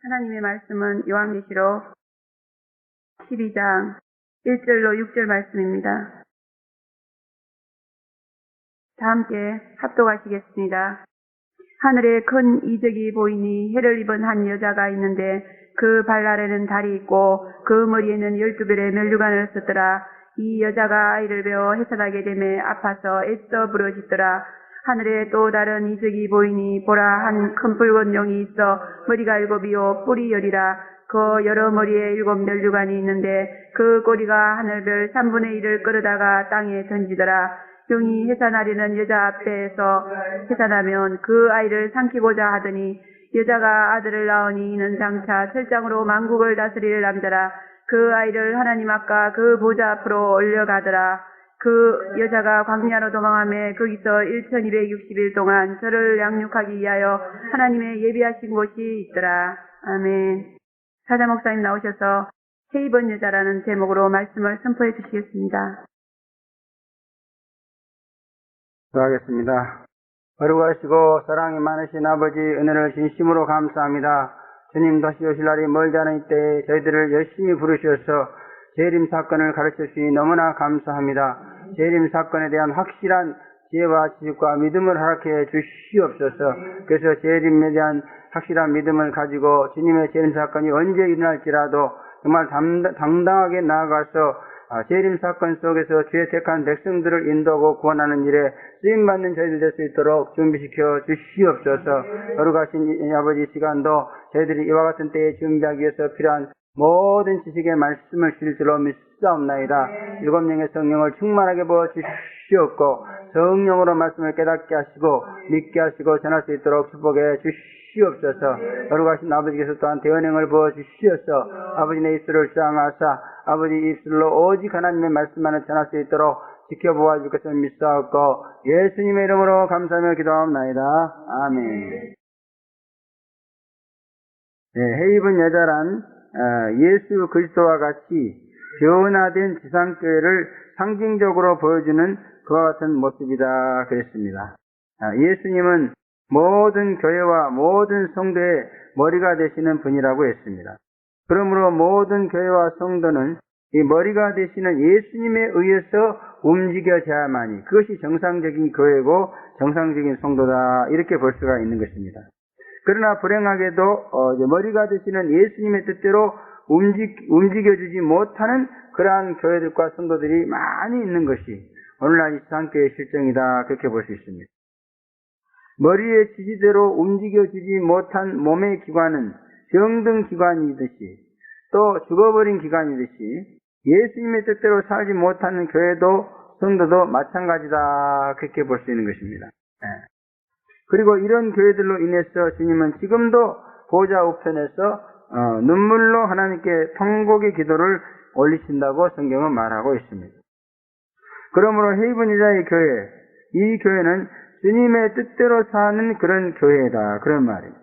하나님의 말씀은 요한계시록 12장 1절로 6절 말씀입니다. 다 함께 합독하시겠습니다. 하늘에 큰 이적이 보이니 해를 입은 한 여자가 있는데 그 발 아래는 달이 있고 그 머리에는 12별의 면류관을 썼더라. 이 여자가 아이를 베어 해산하게 되매 아파서 애써 부르짖더라. 하늘에 또 다른 이적이 보이니 보라, 한 큰 붉은 용이 있어 머리가 7이요 뿔이 10이라. 그 여러 머리에 7 면류관이 있는데 그 꼬리가 하늘별 3분의 1을 끌어다가 땅에 던지더라. 용이 해산하려는 여자 앞에서 해산하면 그 아이를 삼키고자 하더니 여자가 아들을 낳으니 이는 장차 철장으로 만국을 다스릴 남자라. 그 아이를 하나님 앞과 그 보좌 앞으로 올려가더라. 그 여자가 광야로 도망하며 거기서 1260일 동안 저를 양육하기 위하여 하나님의 예비하신 곳이 있더라. 아멘. 사자 목사님 나오셔서 헤이번 여자라는 제목으로 말씀을 선포해 주시겠습니다. 기도하겠습니다. 거룩하시고 사랑이 많으신 아버지, 은혜를 진심으로 감사합니다. 주님 다시 오실 날이 멀지 않은 이때에 저희들을 열심히 부르셔서 재림 사건을 가르쳐 주시니 너무나 감사합니다. 재림 사건에 대한 확실한 지혜와 지식과 믿음을 허락해 주시옵소서. 그래서 재림에 대한 확실한 믿음을 가지고 주님의 재림 사건이 언제 일어날지라도 정말 당당하게 나아가서 재림 사건 속에서 주의 택한 백성들을 인도하고 구원하는 일에 쓰임받는 저희들 될 수 있도록 준비시켜 주시옵소서. 거룩하신 아버지, 시간도 저희들이 이와 같은 때에 준비하기 위해서 필요한 모든 지식의 말씀을 주실 줄로 믿사옵나이다. 7명의 성령을 충만하게 부어 주시옵고 성령으로 말씀을 깨닫게 하시고 믿게 하시고 전할 수 있도록 축복해 주시옵소서. 거룩하신 아버지께서 또한 대언행을 부어 주시옵소서. 아버지 내 입술을 주장하사 아버지 입술로 오직 하나님의 말씀만을 전할 수 있도록 지켜보아 줄 것을 믿사옵고 예수님의 이름으로 감사하며 기도하옵나이다. 아멘. 헤이븐 여자란 예수 그리스도와 같이 변화된 지상교회를 상징적으로 보여주는 그와 같은 모습이다 그랬습니다. 예수님은 모든 교회와 모든 성도의 머리가 되시는 분이라고 했습니다. 그러므로 모든 교회와 성도는 이 머리가 되시는 예수님에 의해서 움직여져야만이 그것이 정상적인 교회고 정상적인 성도다 이렇게 볼 수가 있는 것입니다. 그러나 불행하게도 머리가 되시는 예수님의 뜻대로 움직여주지 못하는 그러한 교회들과 성도들이 많이 있는 것이 오늘날 이 지상교회의 실정이다 그렇게 볼 수 있습니다. 머리의 지시대로 움직여주지 못한 몸의 기관은 병든 기관이듯이 또 죽어버린 기관이듯이 예수님의 뜻대로 살지 못하는 교회도 성도도 마찬가지다 그렇게 볼 수 있는 것입니다. 그리고 이런 교회들로 인해서 주님은 지금도 보좌 우편에서 눈물로 하나님께 통곡의 기도를 올리신다고 성경은 말하고 있습니다. 그러므로 헤이븐 여자의 교회, 이 교회는 주님의 뜻대로 사는 그런 교회다 그런 말입니다.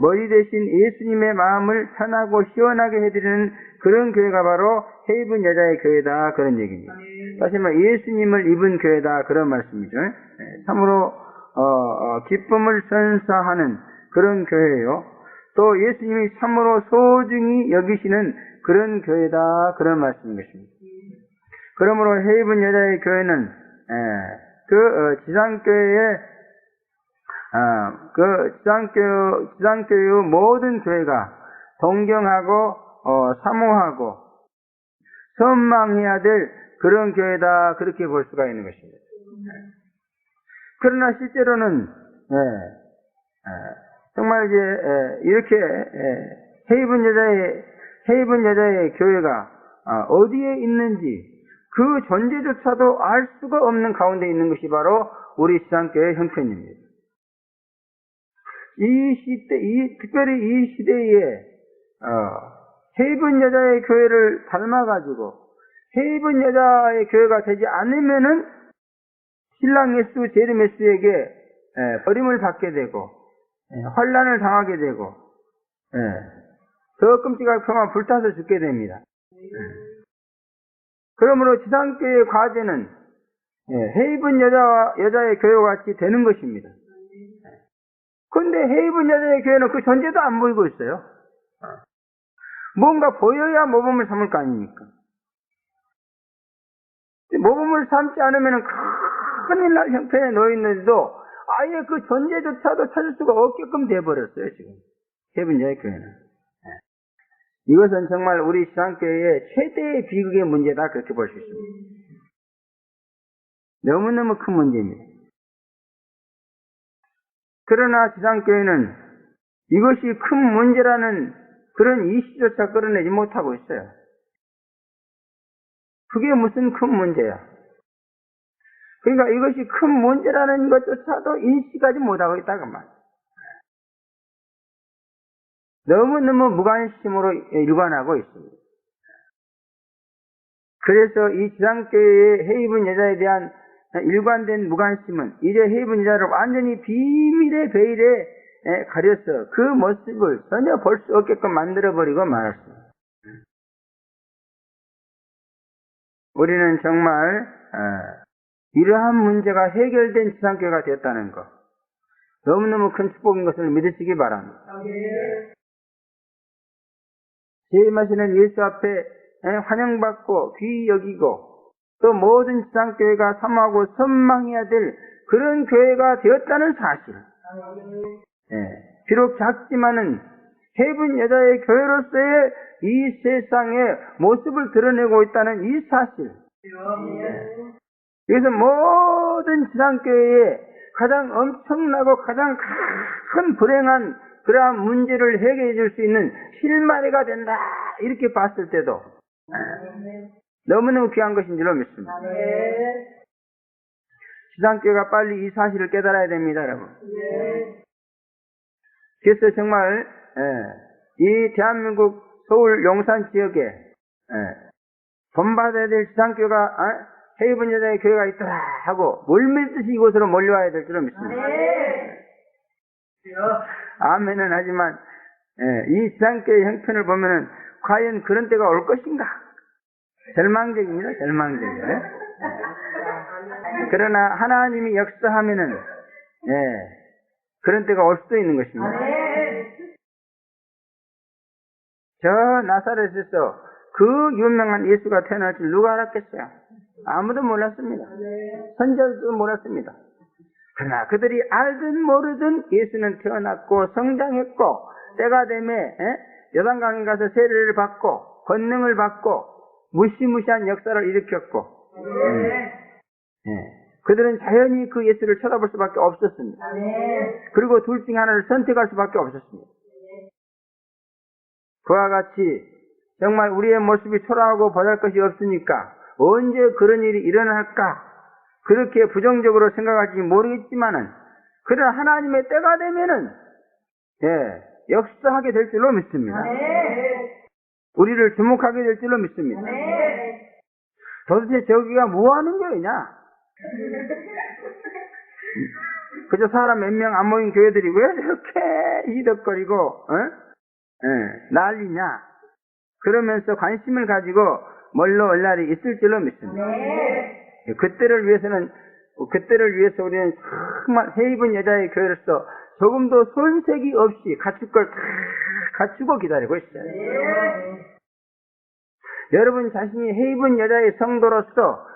머리 대신 예수님의 마음을 편하고 시원하게 해드리는 그런 교회가 바로 헤이븐 여자의 교회다 그런 얘기입니다. 다시 말해 예수님을 입은 교회다 그런 말씀이죠. 참으로 기쁨을 선사하는 그런 교회예요. 또 예수님이 참으로 소중히 여기시는 그런 교회다 그런 말씀인 것입니다. 그러므로 헤이븐 여자의 교회는 지상교회의 지상교회의 모든 교회가 동경하고 사모하고 선망해야 될 그런 교회다 그렇게 볼 수가 있는 것입니다. 그러나 실제로는 정말 이렇게 헤이븐 여자의 교회가 어디에 있는지 그 존재조차도 알 수가 없는 가운데 있는 것이 바로 우리 지상교회의 형편입니다. 특별히 이 시대에 헤이븐 여자의 교회를 닮아가지고 헤이븐 여자의 교회가 되지 않으면은 신랑 예수, 재림 예수에게 버림을 받게 되고 환난을 당하게 되고 더 끔찍하게 평화 불타서 죽게 됩니다. 그러므로 지상교회의 과제는 헤이븐 여자의 교회와 같이 되는 것입니다. 근데 해입은 여자의 교회는 그 존재도 안 보이고 있어요. 뭔가 보여야 모범을 삼을 거 아닙니까? 모범을 삼지 않으면 큰일 날 형편에 놓여 있는데도 아예 그 존재조차도 찾을 수가 없게끔 돼버렸어요, 지금. 해입은 여자의 교회는. 이것은 정말 우리 신앙교회의 최대의 비극의 문제다, 그렇게 볼 수 있습니다. 너무너무 큰 문제입니다. 그러나 지상교회는 이것이 큰 문제라는 그런 이슈조차 끌어내지 못하고 있어요. 그게 무슨 큰 문제야? 그러니까 이것이 큰 문제라는 것조차도 인식하지 못하고 있다고 말이야. 너무너무 무관심으로 일관하고 있습니다. 그래서 이 지상교회의 해입은 여자에 대한 일관된 무관심은 이제 해입은 여자를 완전히 비밀의 베일에 가려서 그 모습을 전혀 볼 수 없게끔 만들어버리고 말았습니다. 우리는 정말 이러한 문제가 해결된 지상교회가 되었다는 것, 너무너무 큰 축복인 것을 믿으시기 바랍니다. 재림하시는 예수 앞에 환영받고 귀히 여기고 또 모든 지상교회가 사모하고 선망해야 될 그런 교회가 되었다는 사실. 비록 작지만은 해분 여자의 교회로서의 이 세상의 모습을 드러내고 있다는 이 사실. 그래서 모든 지상교회에 가장 엄청나고 가장 큰 불행한 그러한 문제를 해결해 줄 수 있는 실마리가 된다, 이렇게 봤을 때도 너무너무 귀한 것인 줄로 믿습니다. 지상교회가 빨리 이 사실을 깨달아야 됩니다, 여러분. 그래서 정말 이 대한민국 서울 용산 지역에 본받아야 될 지상교회가 해입은 여자의 교회가 있더라 하고 물밀듯이 이곳으로 몰려와야 될 줄로 믿습니다. 아멘은 하지만 이 지상교회 형편을 보면은 과연 그런 때가 올 것인가? 절망적입니다. 절망적이에요. 그러나 하나님이 역사하면은 그런 때가 올 수도 있는 것입니다. 저 나사렛에서 그 유명한 예수가 태어날 줄 누가 알았겠어요? 아무도 몰랐습니다. 선지자도 몰랐습니다. 그러나 그들이 알든 모르든 예수는 태어났고 성장했고 때가 되면 요단강에 가서 세례를 받고 권능을 받고 무시무시한 역사를 일으켰고 그들은 자연히 그 예수를 쳐다볼 수밖에 없었습니다. 그리고 둘 중 하나를 선택할 수밖에 없었습니다. 그와 같이 정말 우리의 모습이 초라하고 보잘것이 없으니까 언제 그런 일이 일어날까 그렇게 부정적으로 생각할지 모르겠지만은 그러나 하나님의 때가 되면은 역사하게 될 줄로 믿습니다. 우리를 주목하게 될 줄로 믿습니다. 도대체 저기가 뭐 하는 거냐? 그저 사람 몇 명 안 모인 교회들이 왜 이렇게 희덕거리고 난리냐? 그러면서 관심을 가지고 멀로 올 날이 있을 줄로 믿습니다. 그때를 위해서 우리는 정말 해입은 여자의 교회로서 조금도 손색이 없이 갖출 걸 다 갖추고 기다리고 있어요. 여러분 자신이 해입은 여자의 성도로서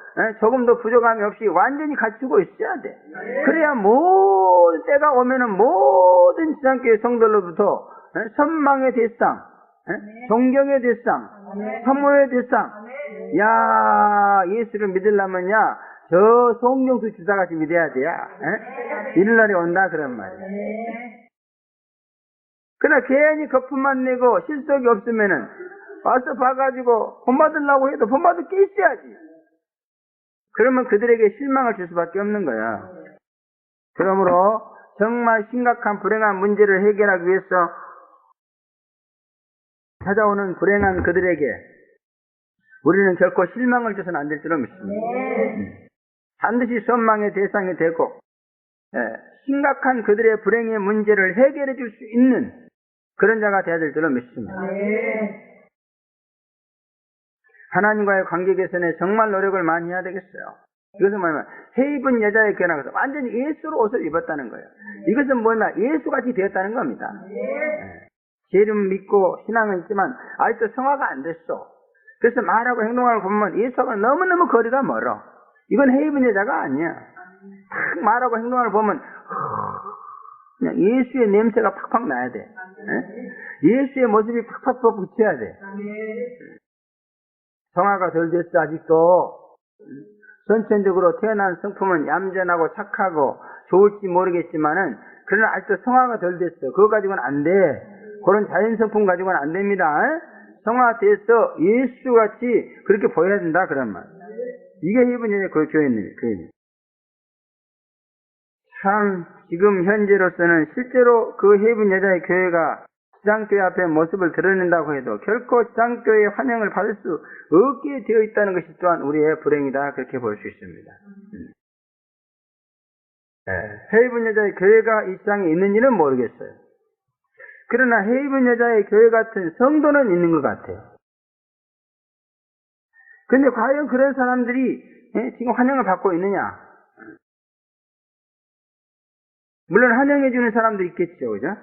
조금도 부족함이 없이 완전히 갖추고 있어야 돼. 그래야 모든 때가 오면은 모든 지상교회 성도로부터 선망의 대상, 존경의 대상, 사모의 대상. 야, 예수를 믿으려면야 저 송영수 주사같이 믿어야 돼야. 이런 날이 온다 그런 말이야. 그러나 괜히 거품만 내고 실속이 없으면은 와서 봐가지고 본받으려고 해도 본받을 게 있어야지. 그러면 그들에게 실망을 줄 수밖에 없는 거야. 그러므로 정말 심각한 불행한 문제를 해결하기 위해서 찾아오는 불행한 그들에게 우리는 결코 실망을 줘서는 안 될 줄로 믿습니다. 반드시 선망의 대상이 되고 심각한 그들의 불행의 문제를 해결해 줄 수 있는 그런 자가 되어야 될 줄로 믿습니다. 하나님과의 관계 개선에 정말 노력을 많이 해야 되겠어요. 이것은 뭐냐면 해 입은 여자의 교회라는 것은 완전히 예수로 옷을 입었다는 거예요. 이것은 뭐냐 예수같이 되었다는 겁니다. 죄를 믿고 신앙은 있지만 아직도 성화가 안 됐어. 그래서 말하고 행동하고 보면 예수하고 너무너무 거리가 멀어. 이건 해 입은 여자가 아니야. 딱 말하고 행동하고 보면 그냥 예수의 냄새가 팍팍 나야 돼. 예수의 모습이 팍팍 붙여야 돼. 성화가 덜 됐어 아직도. 선천적으로 태어난 성품은 얌전하고 착하고 좋을지 모르겠지만은 그러나 아직도 성화가 덜 됐어. 그거 가지고는 안 돼. 그런 자연 성품 가지고는 안 됩니다. 성화돼서 예수같이 그렇게 보여야 된다 그런 말. 이게 해입은 여자의 교회입니다. 참 지금 현재로서는 실제로 그 해입은 여자의 교회가 지상교회 앞에 모습을 드러낸다고 해도 결코 지상교회의 환영을 받을 수 없게 되어 있다는 것이 또한 우리의 불행이다 그렇게 볼 수 있습니다. 해입은 여자의 교회가 이 세상에 있는지는 모르겠어요. 그러나 해입은 여자의 교회 같은 성도는 있는 것 같아요. 근데 과연 그런 사람들이 지금 환영을 받고 있느냐? 물론 환영해주는 사람도 있겠죠, 그죠?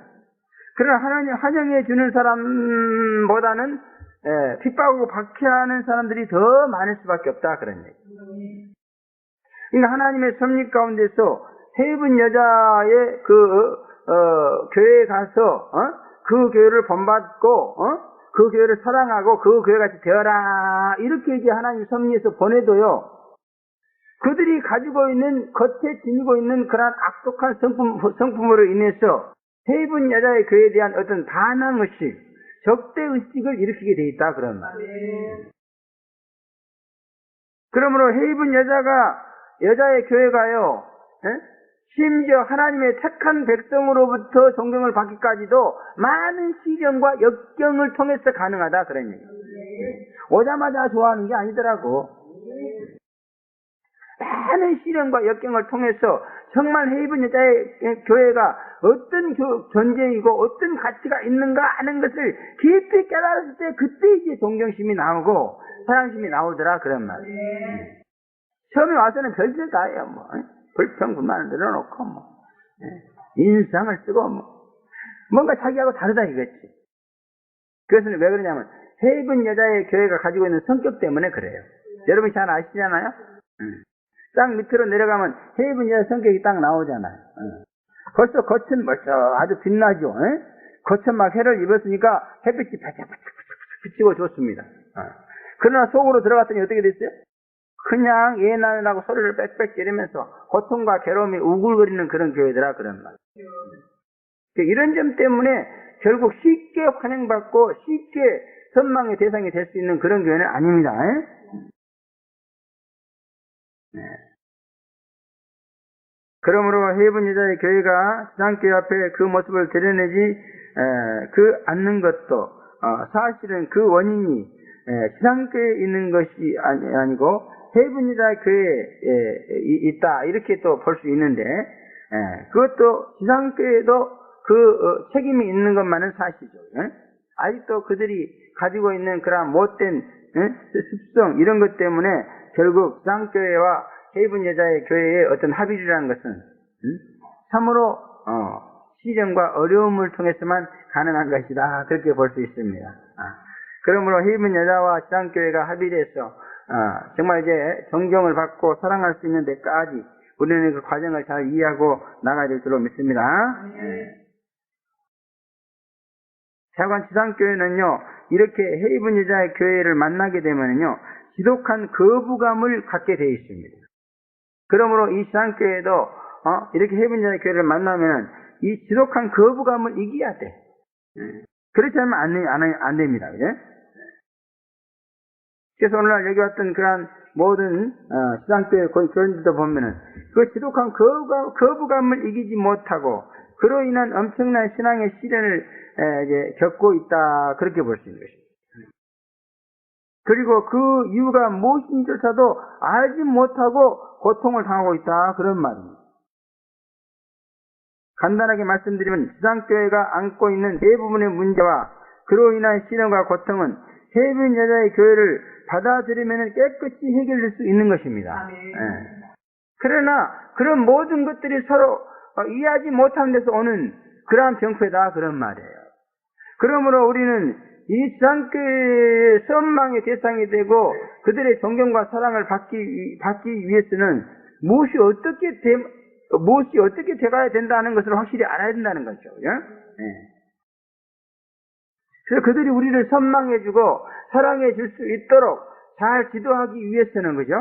그러나 환영해주는 사람보다는 핍박하고 박해하는 사람들이 더 많을 수밖에 없다, 그런 얘기. 그러니까 하나님의 섭리 가운데서 해입은 여자의 교회에 가서, 그 교회를 본받고, 그 교회를 사랑하고, 그 교회 같이 되어라. 이렇게 이제 하나님 섭리에서 보내도요, 그들이 가지고 있는, 겉에 지니고 있는 그러한 악독한 성품으로 인해서 해입은 여자의 교회에 대한 어떤 반항의식, 적대의식을 일으키게 돼 있다, 그런 말이에요. 그러므로 해입은 여자의 교회가요, 심지어 하나님의 택한 백성으로부터 존경을 받기까지도 많은 시련과 역경을 통해서 가능하다, 그런 얘기예요. 오자마자 좋아하는 게 아니더라고. 많은 시련과 역경을 통해서 정말 해입은 여자의 교회가 어떤 존재이고 어떤 가치가 있는가 하는 것을 깊이 깨달았을 때 그때 이제 존경심이 나오고 사랑심이 나오더라, 그런 말이에요. 처음에 와서는 별짓 다 해요, 뭐. 불평불만을 늘어놓고, 뭐. 인상을 쓰고, 뭐. 뭔가 자기하고 다르다 이거지. 그것은 왜 그러냐면, 해입은 여자의 교회가 가지고 있는 성격 때문에 그래요. 여러분이 잘 아시잖아요? 딱 밑으로 내려가면 해입은 여자 성격이 딱 나오잖아요. 벌써 겉은 아주 빛나죠. 겉은 막 해를 입었으니까 햇빛이 바짝바짝 비치고 좋습니다. 그러나 속으로 들어갔더니 어떻게 됐어요? 그냥 예나느라고 소리를 빽빽 지르면서 고통과 괴로움이 우글거리는 그런 교회더라, 그런 말. 이런 점 때문에 결국 쉽게 환영받고 쉽게 선망의 대상이 될 수 있는 그런 교회는 아닙니다. 그러므로 해입은 여자의 교회가 지상교회 앞에 그 모습을 드러내지 않는 것도 사실은 그 원인이 지상교회에 있는 것이 아니고 해입은 여자의 교회에 있다 이렇게 또 볼 수 있는데 그것도 지상교회에도 그 책임이 있는 것만은 사실이죠. 아직도 그들이 가지고 있는 그런 못된 습성 이런 것 때문에 결국 지상교회와 해입은 여자의 교회의 어떤 합의라는 것은 참으로 시련과 어려움을 통해서만 가능한 것이다 그렇게 볼 수 있습니다. 그러므로 해입은 여자와 지상교회가 합의돼서 정말 이제 존경을 받고 사랑할 수 있는 데까지 우리는 그 과정을 잘 이해하고 나가야 될 줄로 믿습니다. 자관 지상교회는요 이렇게 해입은 여자의 교회를 만나게 되면요 지독한 거부감을 갖게 되어 있습니다. 그러므로 이 지상교회도 이렇게 해입은 여자의 교회를 만나면 이 지독한 거부감을 이겨야 돼. 그렇지 않으면 안 됩니다. 그죠? 그래서 오늘날 여기 왔던 그러한 모든 지상교회 교인들도 보면은 그 지독한 거부감을 이기지 못하고 그로 인한 엄청난 신앙의 시련을 이제 겪고 있다 그렇게 볼 수 있는 것입니다. 그리고 그 이유가 무엇인지조차도 알지 못하고 고통을 당하고 있다 그런 말입니다. 간단하게 말씀드리면 지상교회가 안고 있는 대부분의 문제와 그로 인한 시련과 고통은 해입은 여자의 교회를 받아들이면 깨끗이 해결될 수 있는 것입니다. 그러나 그런 모든 것들이 서로 이해하지 못하는 데서 오는 그러한 병폐다 그런 말이에요. 그러므로 우리는 이 지상교회의 선망의 대상이 되고 그들의 존경과 사랑을 받기 위해서는 무엇이 어떻게 돼가야 된다는 것을 확실히 알아야 된다는 거죠. 예? 그래서 그들이 우리를 선망해주고 사랑해줄 수 있도록 잘 지도하기 위해서는 그죠?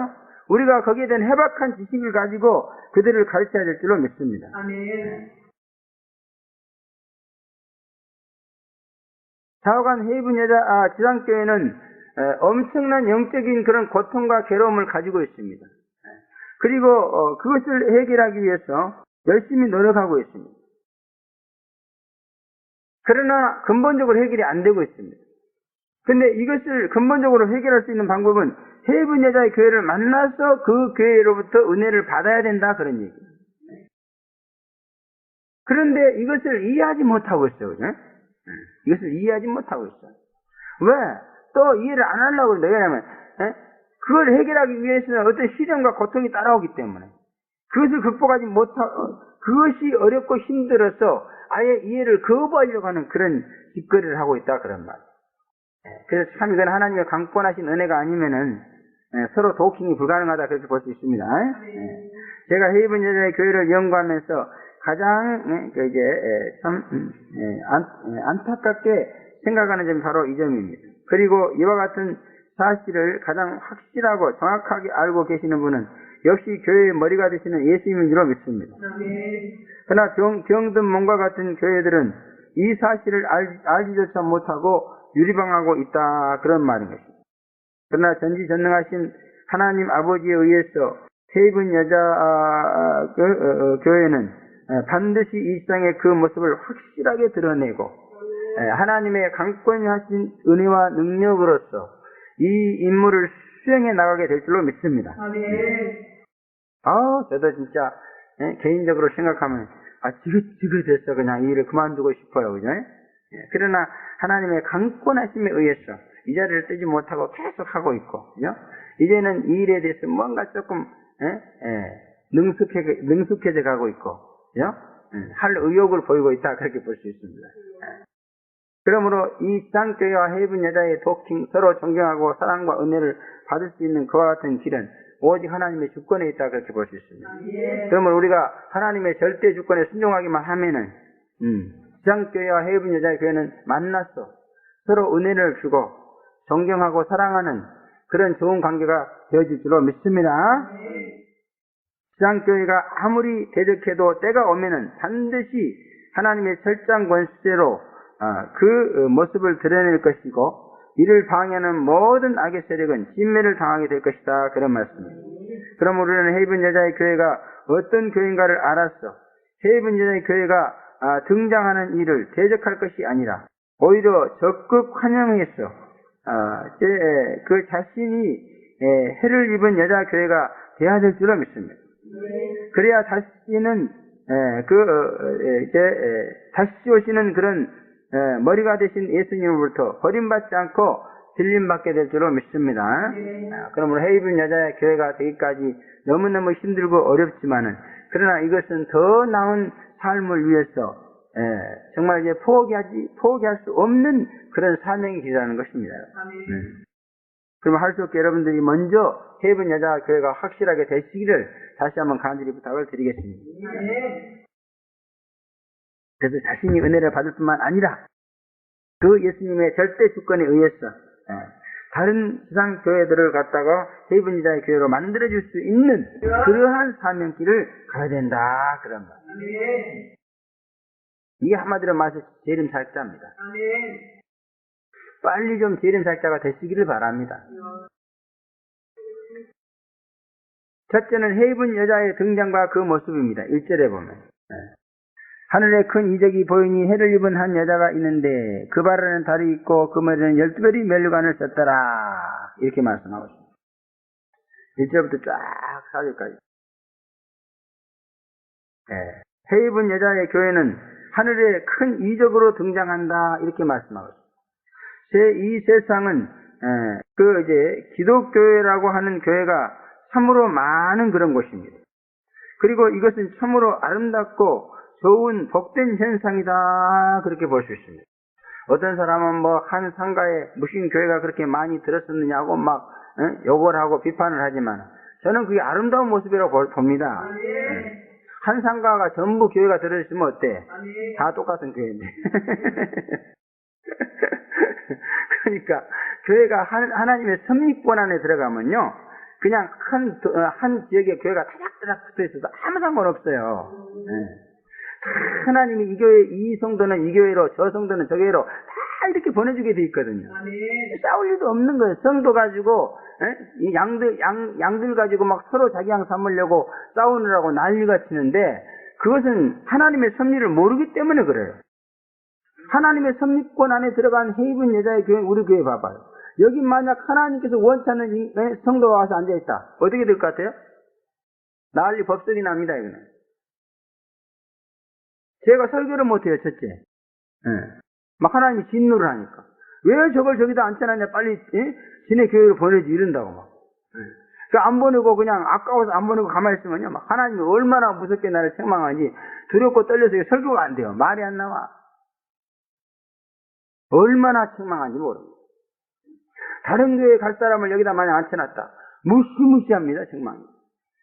우리가 거기에 대한 해박한 지식을 가지고 그들을 가르쳐야 될 줄로 믿습니다. 아멘. 좌우간 헤이븐 지상교회는 엄청난 영적인 그런 고통과 괴로움을 가지고 있습니다. 그리고 그것을 해결하기 위해서 열심히 노력하고 있습니다. 그러나 근본적으로 해결이 안 되고 있습니다. 근데 이것을 근본적으로 해결할 수 있는 방법은 헤이븐 여자의 교회를 만나서 그 교회로부터 은혜를 받아야 된다 그런 얘기예요. 그런데 이것을 이해하지 못하고 있어요. 그죠? 이것을 이해하지 못하고 있어요. 왜? 또 이해를 안 하려고 그러는데, 왜냐면, 그걸 해결하기 위해서는 어떤 시련과 고통이 따라오기 때문에, 그것을 극복하지 못하고, 그것이 어렵고 힘들어서 아예 이해를 거부하려고 하는 그런 짓거리를 하고 있다, 그런 말. 그래서 참 이건 하나님의 강권하신 은혜가 아니면은, 서로 도킹이 불가능하다, 그렇게 볼 수 있습니다. 제가 헤이븐 여자의 교회를 연구하면서 가장 안타깝게 생각하는 점이 바로 이 점입니다. 그리고 이와 같은 사실을 가장 확실하고 정확하게 알고 계시는 분은 역시 교회의 머리가 되시는 예수님인 줄로 믿습니다. 그러나 병든 몸과 같은 교회들은 이 사실을 알지조차 못하고 유리방하고 있다 그런 말인 것입니다. 그러나 전지전능하신 하나님 아버지에 의해서 헤이븐 여자 교회는 반드시 이 세상의 그 모습을 확실하게 드러내고 하나님의 강권하신 은혜와 능력으로서 이 임무를 수행해 나가게 될 줄로 믿습니다. 저도 진짜 개인적으로 생각하면 지긋지긋해서 그냥 이 일을 그만두고 싶어요. 그죠? 그러나 하나님의 강권하심에 의해서 이 자리를 뜨지 못하고 계속 하고 있고, 그죠? 이제는 이 일에 대해서 뭔가 조금 능숙해져 가고 있고, 그죠? 할 의욕을 보이고 있다 그렇게 볼 수 있습니다. 그러므로 이 지상교회와 헤이븐 여자의 도킹, 서로 존경하고 사랑과 은혜를 받을 수 있는 그와 같은 길은 오직 하나님의 주권에 있다 그렇게 볼 수 있습니다. 그러면 우리가 하나님의 절대 주권에 순종하기만 하면은 지상교회와 헤이븐 여자의 교회는 만나서 서로 은혜를 주고 존경하고 사랑하는 그런 좋은 관계가 되어질 줄로 믿습니다. 지상교회가 아무리 대적해도 때가 오면은 반드시 하나님의 철장 권세로 그 모습을 드러낼 것이고 이를 방해하는 모든 악의 세력은 진멸을 당하게 될 것이다 그런 말씀입니다. 그럼 우리는 헤이븐 여자의 교회가 어떤 교회인가를 알아서 헤이븐 여자의 교회가 등장하는 일을 대적할 것이 아니라 오히려 적극 환영해서 그 자신이 해를 입은 여자 교회가 되어야 될 줄로 믿습니다. 그래야 자신은 다시 오시는 그런 머리가 되신 예수님으로부터 버림받지 않고 들림받게 될 줄로 믿습니다. 그러므로 헤이븐 여자의 교회가 되기까지 너무너무 힘들고 어렵지만은 그러나 이것은 더 나은 삶을 위해서 정말 이제 포기할 수 없는 그런 사명이 기다리는 것입니다. 그러면 할 수 없게 여러분들이 먼저 헤이븐 여자 교회가 확실하게 되시기를 다시 한번 간절히 부탁을 드리겠습니다. 그래서 자신이 은혜를 받을 뿐만 아니라 그 예수님의 절대 주권에 의해서 다른 지상 교회들을 갖다가 헤이븐 여자의 교회로 만들어줄 수 있는 그러한 사명길을 가야 된다 그런 거. 이게 한마디로 말해서 재림살자입니다. 빨리 좀 재림살자가 되시기를 바랍니다. 첫째는 헤이븐 여자의 등장과 그 모습입니다. 1절에 보면 하늘에 큰 이적이 보이니 해를 입은 한 여자가 있는데 그 발에는 달이 있고 그 머리는 12별이 면류관을 썼더라 이렇게 말씀하고 있습니다. 1절부터 쫙 4절까지 헤이븐 여자의 교회는 하늘에 큰 이적으로 등장한다 이렇게 말씀하고 있습니다. 이 세상은 기독교회라고 하는 교회가 참으로 많은 그런 곳입니다. 그리고 이것은 참으로 아름답고 좋은 복된 현상이다. 그렇게 볼 수 있습니다. 어떤 사람은 뭐 한 상가에 무슨 교회가 그렇게 많이 들었었느냐고 막 욕을 하고 비판을 하지만 저는 그게 아름다운 모습이라고 봅니다. 한 상가가 전부 교회가 들어있으면 어때? 다 똑같은 교회인데. 그러니까 교회가 하나님의 섭리권 안에 들어가면요, 그냥 한 지역의 교회가 타닥타닥 붙어 있어도 아무 상관없어요. 하나님이 이 교회, 이 성도는 이 교회로, 저 성도는 저 교회로 다 이렇게 보내주게 돼 있거든요. 싸울 일도 없는 거예요. 성도 가지고, 이 양들 가지고 막 서로 자기 양 삼으려고 싸우느라고 난리가 치는데, 그것은 하나님의 섭리를 모르기 때문에 그래요. 하나님의 섭리권 안에 들어간 헤이븐 여자의 교회, 우리 교회 봐봐요. 여기 만약 하나님께서 원치 않는 성도가 와서 앉아있다. 어떻게 될 것 같아요? 난리 법석이 납니다, 이거는. 제가 설교를 못해요, 첫째. 막 하나님이 진노를 하니까. 왜 저걸 저기다 앉혀놨냐, 빨리, 지네 교회로 보내지, 이런다고 막. 안 보내고 그냥 아까워서 안 보내고 가만히 있으면요, 막 하나님이 얼마나 무섭게 나를 책망하는지 두렵고 떨려서 설교가 안 돼요. 말이 안 나와. 얼마나 책망하는지 모릅니다. 다른 교회에 갈 사람을 여기다 만약 앉혀놨다. 무시무시합니다, 책망이.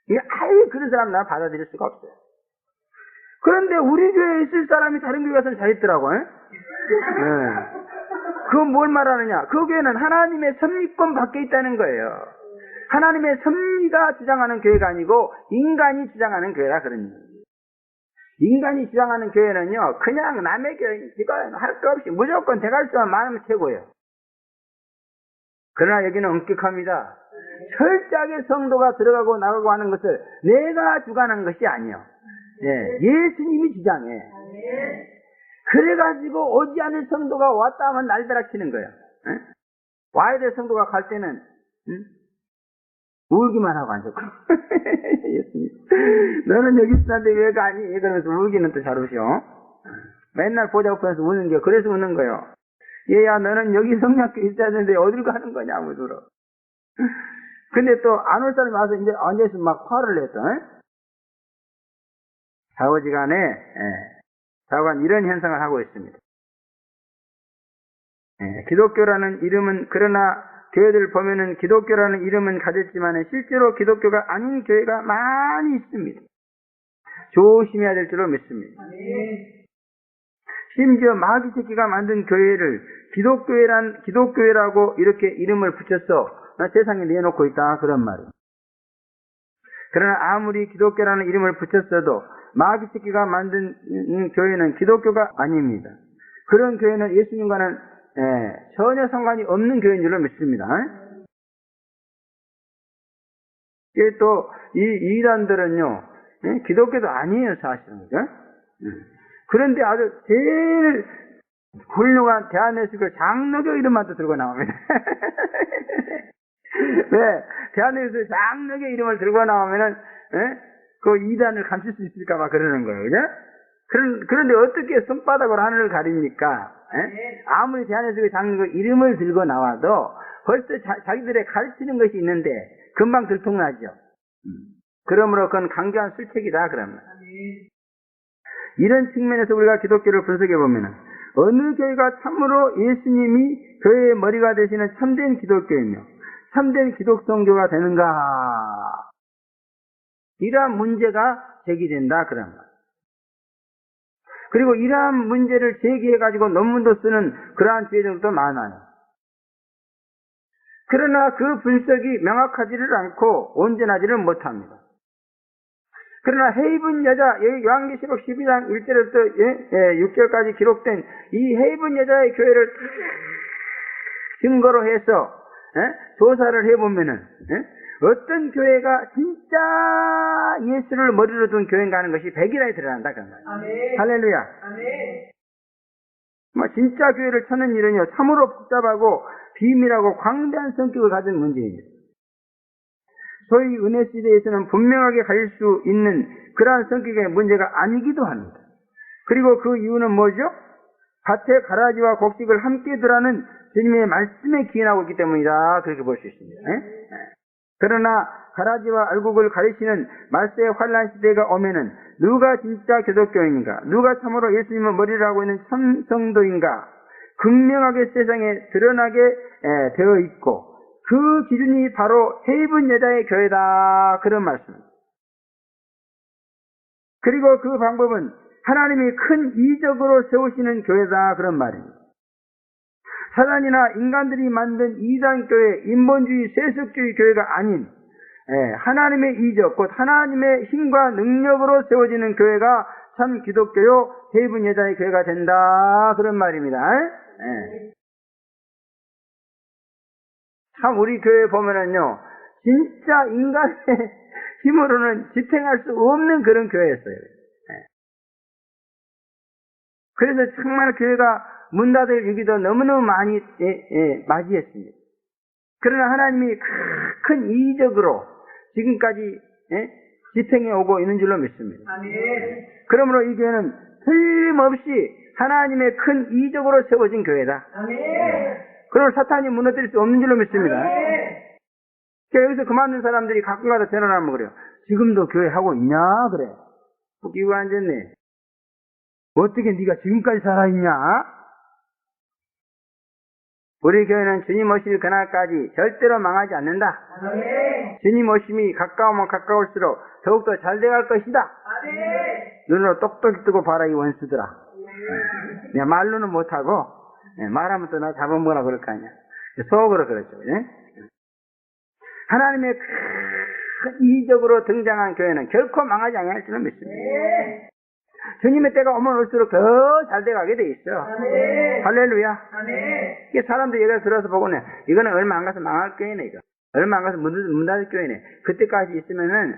이게 아예 그런 사람 나 받아들일 수가 없어요. 그런데 우리 교회에 있을 사람이 다른 교회 가서 잘했더라고요. 그건 뭘 말하느냐? 그 교회는 하나님의 섭리권 밖에 있다는 거예요. 하나님의 섭리가 주장하는 교회가 아니고 인간이 주장하는 교회라 그런 얘기예요. 인간이 주장하는 교회는요, 그냥 남의 교회, 이거 할 거 없이 무조건 대갈수만 많으면 최고예요. 그러나 여기는 엄격합니다. 철저하게 성도가 들어가고 나가고 하는 것을 내가 주관하는 것이 아니에요. 예수님이 주장해. 그래가지고 오지 않은 성도가 왔다 하면 날벼락 치는 거예요. 와야 될 성도가 갈 때는 울기만 하고 앉았고. 예수님, 너는 여기 있었는데 왜 가니? 그러면서 울기는 또 잘 우셔. 맨날 보자고면서 우는 게 그래서 우는 거예요. 얘야, 너는 여기 성령학교에 있어야 되는데 어딜 가는 거냐, 뭐 들어. 근데 또 안 올 사람이 와서 이제 앉아있으면 막 화를 냈어. 좌우지간에 좌우간 이런 현상을 하고 있습니다. 기독교라는 이름은, 그러나 교회들 보면은 기독교라는 이름은 가졌지만 실제로 기독교가 아닌 교회가 많이 있습니다. 조심해야 될 줄로 믿습니다. 심지어 마귀 새끼가 만든 교회를 기독교회라고 이렇게 이름을 붙여서 세상에 내놓고 있다, 그런 말이에요. 그러나 아무리 기독교라는 이름을 붙였어도 마귀 새끼가 만든 교회는 기독교가 아닙니다. 그런 교회는 예수님과는 전혀 상관이 없는 교회인 줄로 믿습니다. 또 이 이단들은요, 기독교도 아니에요, 사실은. 그런데 아주 제일 훌륭한 대한예수교 장로교 이름만 또 들고 나옵니다. 네, 대한예수 장로교 이름을 들고 나오면은 그 이단을 감출 수 있을까봐 그러는 거예요, 그죠? 그런데 어떻게 손바닥으로 하늘을 가립니까? 아무리 대한예수교 장로교 이름을 들고 나와도 벌써 자기들의 가르치는 것이 있는데 금방 들통나죠. 그러므로 그건 강조한 술책이다, 그러면. 이런 측면에서 우리가 기독교를 분석해 보면은 어느 교회가 참으로 예수님이 교회의 머리가 되시는 참된 기독교이며 참된 기독성교가 되는가, 이러한 문제가 제기된다, 그런 말. 그리고 이러한 문제를 제기해가지고 논문도 쓰는 그러한 주의자들도 많아요. 그러나 그 분석이 명확하지를 않고 온전하지를 못합니다. 그러나 헤이븐 여자, 여기 요한계시록 12장 1절부터 6절까지 기록된 이 헤이븐 여자의 교회를 증거로 해서 조사를 해보면은 어떤 교회가 진짜 예수를 머리로 둔 교회인가 하는 것이 백일하에 드러난다, 그런 거예요. 할렐루야. 진짜 교회를 찾는 일은요, 참으로 복잡하고 비밀하고 광대한 성격을 가진 문제입니다. 소위 은혜 시대에서는 분명하게 가질 수 있는 그러한 성격의 문제가 아니기도 합니다. 그리고 그 이유는 뭐죠? 밭에 가라지와 곡식을 함께 두라는 주님의 말씀에 기인하고 있기 때문이다, 그렇게 볼 수 있습니다. 그러나 가라지와 알곡을 가리시는 말세의 환란 시대가 오면은 누가 진짜 기독교인인가? 누가 참으로 예수님을 머리라고 있는 참 성도인가? 극명하게 세상에 드러나게 되어 있고 그 기준이 바로 헤이븐 여자의 교회다. 그런 말씀입니다. 그리고 그 방법은 하나님이 큰 이적으로 세우시는 교회다. 그런 말입니다. 사단이나 인간들이 만든 이단교회, 인본주의, 세속주의 교회가 아닌 하나님의 이적, 곧 하나님의 힘과 능력으로 세워지는 교회가 참 기독교요 헤이븐 여자의 교회가 된다. 그런 말입니다. 참 우리 교회 보면은요, 진짜 인간의 힘으로는 지탱할 수 없는 그런 교회였어요. 그래서 정말 교회가 문 닫을 위기도 너무너무 많이 맞이했습니다. 그러나 하나님이 큰 이적으로 지금까지 지탱해 오고 있는 줄로 믿습니다. 그러므로 이 교회는 틀림없이 하나님의 큰 이적으로 세워진 교회다. 그러므로 사탄이 무너뜨릴 수 없는 줄로 믿습니다. 여기서 그만둔 사람들이 가끔가다 전화를 하면 그래요. 지금도 교회 하고 있냐? 그래. 웃기고 앉았네. 어떻게 네가 지금까지 살아있냐? 우리 교회는 주님 오실 그날까지 절대로 망하지 않는다. 주님 오심이 가까우면 가까울수록 더욱더 잘 돼갈 것이다. 눈으로 똑똑히 뜨고 봐라 이 원수들아. 내가 말로는 못하고 말하면 또 나 잡아먹으라 그럴 거 아니야. 속으로 그렇죠. 하나님의 큰 이적으로 등장한 교회는 결코 망하지 않을 줄은 믿습니다. 주님의 때가 오면 올수록 더 잘 돼가게 돼 있어. 할렐루야. 이게 사람들이 얘기를 들어서 보고는 이거는 얼마 안 가서 망할 교회네 이거. 얼마 안 가서 문 닫을 교회네. 그때까지 있으면은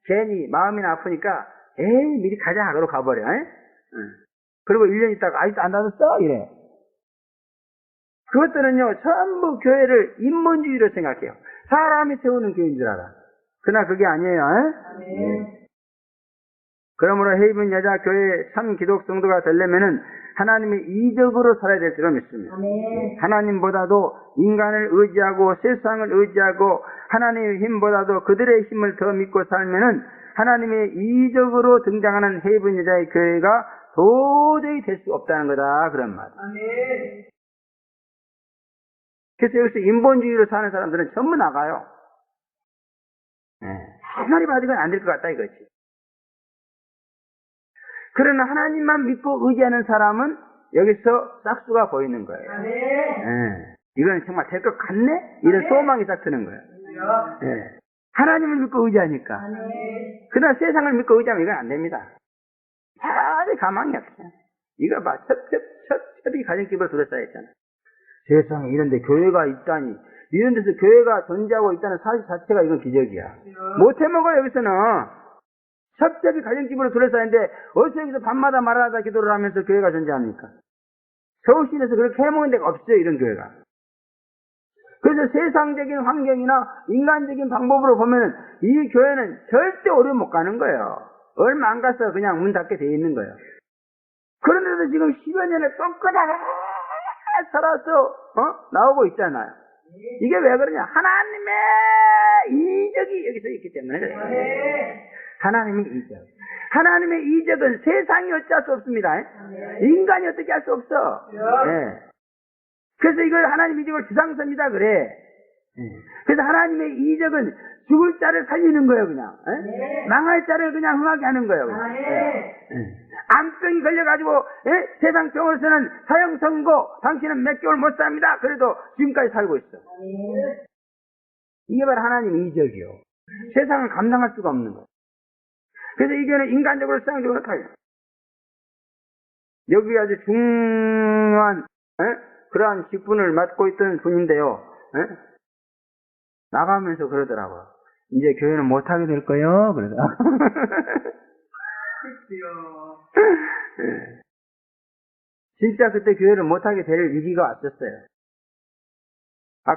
괜히 마음이 아프니까 미리 가자 하고 가버려. 그리고 1년 있다가 아직도 안 닫았어? 이래. 그것들은요 전부 교회를 인본주의로 생각해요. 사람이 세우는 교회인 줄 알아. 그러나 그게 아니에요. 그러므로 헤이븐 여자 교회의 참 기독 성도가 되려면은 하나님의 이적으로 살아야 될 줄로 믿습니다. 하나님보다도 인간을 의지하고 세상을 의지하고 하나님의 힘보다도 그들의 힘을 더 믿고 살면은 하나님의 이적으로 등장하는 헤이븐 여자의 교회가 도저히 될 수 없다는 거다. 그런 말. 그래서 여기서 인본주의로 사는 사람들은 전부 나가요. 아무리 봐도 이건 안 될 것 같다 이거지. 그러나 하나님만 믿고 의지하는 사람은 여기서 싹수가 보이는 거예요. 이건 정말 될 것 같네? 이런 소망이 싹 트는 거예요. 하나님을 믿고 의지하니까. 그러나 세상을 믿고 의지하면 이건 안 됩니다. 차라리 가망이 없어요. 이거 봐. 첩이 가정집을 둘러싸여 있잖아. 세상에 이런데 교회가 있다니. 이런 데서 교회가 존재하고 있다는 사실 자체가 이건 기적이야. 못해먹어 여기서는. 첩첩이 가정집으로 둘러싸였는데 어디서 여기서 밤마다 말하다 기도를 하면서 교회가 존재합니까? 서울시내에서 그렇게 해먹는 데가 없어요. 이런 교회가. 그래서 세상적인 환경이나 인간적인 방법으로 보면은 이 교회는 절대 오래 못 가는 거예요. 얼마 안 가서 그냥 문 닫게 돼 있는 거예요. 그런데도 지금 10여 년을 뻥끗하게 살아서 나오고 있잖아요. 이게 왜 그러냐? 하나님의 이적이 여기서 있기 때문에 그래요. 하나님의 이적. 하나님의 이적은 세상이 어찌할 수 없습니다. 인간이 어떻게 할 수 없어. 그래서 이걸 하나님의 이적을 지상섭니다 그래. 그래서 하나님의 이적은 죽을 자를 살리는 거예요 그냥. 망할 자를 그냥 흥하게 하는 거예요 그냥. 암병이 걸려가지고 세상 병으로서는 사형선고 당신은 몇 개월 못 삽니다. 그래도 지금까지 살고 있어. 이게 바로 하나님의 이적이요. 세상은 감당할 수가 없는 거예요. 그래서 이게는 인간적으로 세상적으로 타요. 여기 아주 중요한 그러한 직분을 맡고 있던 분인데요. 나가면서 그러더라고요. 이제 교회는 못하게 될 거예요. 그러더라고요. 진짜 그때 교회를 못하게 될 위기가 왔었어요.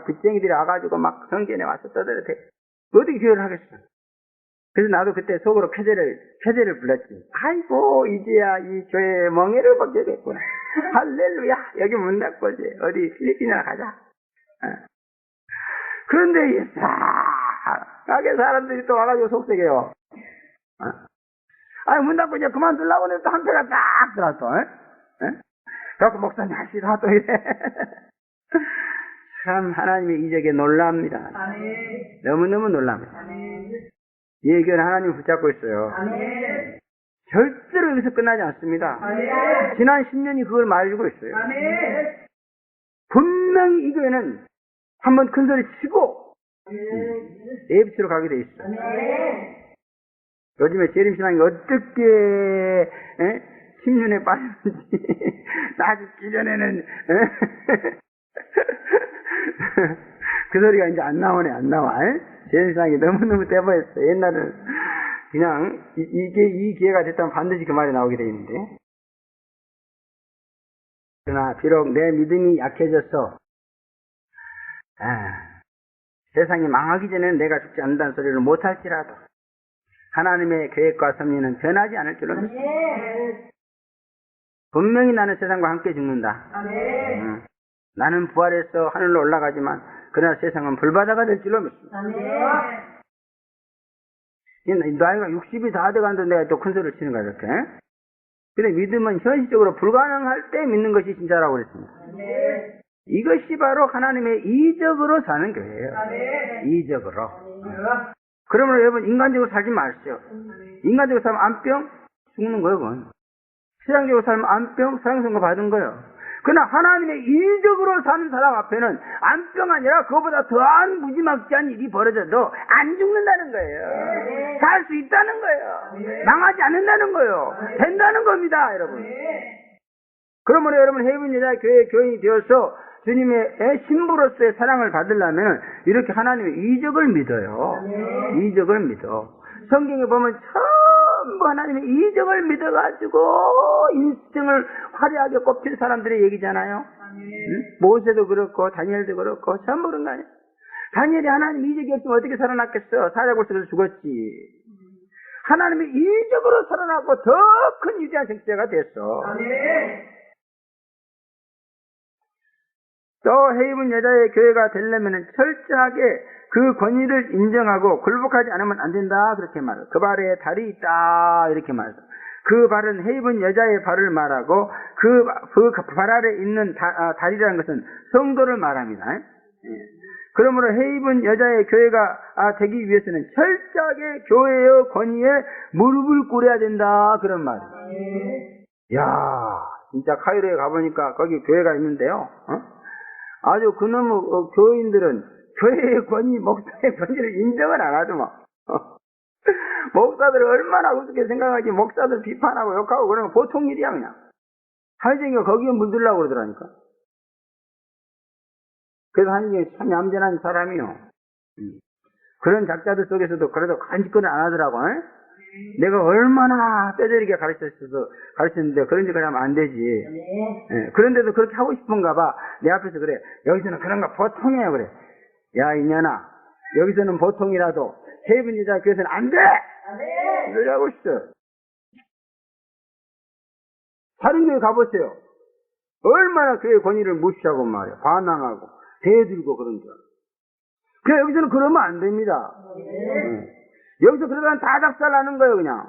빚쟁이들이 와가지고 막 성전에 와서 떠들어대. 어떻게 교회를 하겠어? 그래서 나도 그때 속으로 쾌재를 불렀지. 아이고, 이제야 이 교회에 멍에를 벗게 됐구나. 할렐루야, 여기 문 닫고 이제 어디 필리핀이나 가자. 그런데 가게 사람들이 또 와가지고 속색해요. 아니, 문 닫고 이제 그만두려고 해도 또 한 패가 딱 들어, 또. 그래갖고 목사님 하시다, 또 이래. 참, 하나님의 이적에 놀랍니다. 아멘. 너무너무 놀랍니다. 아멘. 이 의견을 하나님이 붙잡고 있어요. 아멘. 절대로 여기서 끝나지 않습니다. 아멘. 지난 10년이 그걸 말해주고 있어요. 아멘. 분명히 이 교회는 한번 큰 소리 치고 ABC로 가게 돼 있어. 아멘. 요즘에 재림신앙이 어떻게 10년에 빠졌는지 아직 기존에는 그 소리가 이제 안 나오네. 안 나와. 재림신앙이 너무너무 떼버렸어. 옛날에는 그냥 이게 이 기회가 됐다면 반드시 그 말이 나오게 돼 있는데, 그러나 비록 내 믿음이 약해져서 세상이 망하기 전에는 내가 죽지 않는다는 소리를 못할지라도 하나님의 계획과 섭리는 변하지 않을 줄로 믿습니다. 분명히 나는 세상과 함께 죽는다. 나는 부활해서 하늘로 올라가지만 그러나 세상은 불바다가 될 줄로 믿습니다. 나이가 60이 다 돼가는데 내가 또 큰 소리를 치는 거야, 이렇게. 근데 믿음은 현실적으로 불가능할 때 믿는 것이 진짜라고 그랬습니다. 이것이 바로 하나님의 이적으로 사는 거예요. 이적으로. 그러면 여러분, 인간적으로 살지 마세요. 인간적으로 살면 안병 죽는 거예요, 그건. 세상적으로 살면 안병 사랑선고 받은 거예요. 그러나 하나님의 이적으로 사는 사람 앞에는 안병 아니라 그것보다 더한 무지막지한 일이 벌어져도 안 죽는다는 거예요. 살 수 있다는 거예요. 망하지 않는다는 거예요. 된다는 겁니다, 여러분. 그러므로 여러분, 해빈 여자 교회 교인이 되어서 주님의 신부로서의 사랑을 받으려면 이렇게 하나님의 이적을 믿어요. 이적을 믿어. 성경에 보면 전부 하나님의 이적을 믿어가지고 인생을 화려하게 꼽힌 사람들의 얘기잖아요. 모세도 그렇고 다니엘도 그렇고 전부 그런 거 아니에요. 다니엘이 하나님 이적이 없으면 어떻게 살아났겠어? 사자굴속에서 죽었지. 하나님의 이적으로 살아났고 더 큰 위대한 생체가 됐어. 또 헤이븐 여자의 교회가 되려면 철저하게 그 권위를 인정하고 굴복하지 않으면 안 된다, 그렇게 말해요. 그 발에 달이 있다, 이렇게 말해요. 그 발은 헤이븐 여자의 발을 말하고 그 발 아래 있는 달이라는 것은 성도를 말합니다. 그러므로 헤이븐 여자의 교회가 되기 위해서는 철저하게 교회의 권위에 무릎을 꿇어야 된다, 그런 말이에요. 야, 진짜 카이로에 가보니까 거기 교회가 있는데요. 아주 그놈의 교인들은 교회의 권위, 목사의 권위를 인정을 안 하죠, 막. 목사들을 얼마나 우습게 생각하지, 목사들 비판하고 욕하고 그러는 거 보통 일이야, 그냥. 하이쟁이가 거기에 물들라고 그러더라니까. 그래서 하이쟁이 참 얌전한 사람이요. 그런 작자들 속에서도 그래도 간직거리 안 하더라고. 내가 얼마나 뼈저리게 가르쳤는데 그런 짓을 하면 안 되지. 그런데도 그렇게 하고 싶은가 봐. 내 앞에서 그래. 여기서는 그런 거 보통이에요, 그래. 야, 이년아. 여기서는 보통이라도 헤이븐 여자 교회에서는 안 돼! 이걸 하고 있어. 다른 교회 가보세요. 얼마나 교회 권위를 무시하고 말이야. 반항하고, 대들고 그런 줄. 그래, 여기서는 그러면 안 됩니다. 여기서 그러다가 다 작살나는 거예요, 그냥.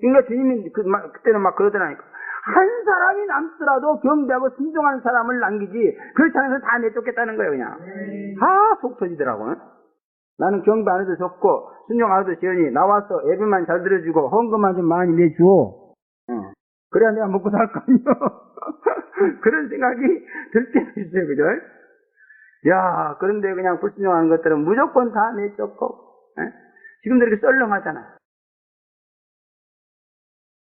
그러니까 주님이 그때는 막 그러더라니까. 한 사람이 남더라도 경배하고 순종하는 사람을 남기지, 그렇지 않아서 다 내쫓겠다는 거예요, 그냥. 속 터지더라고. 나는 경배 안 해도 좋고, 순종 안 해도 지연이 나와서 예배만 잘 들어주고, 헌금만 좀 많이 내줘. 그래야 내가 먹고 살 거 아니야. 그런 생각이 들 때도 있어요, 그죠? 야, 그런데 그냥 불순종하는 것들은 무조건 다 내쫓고, 지금도 이렇게 썰렁하잖아.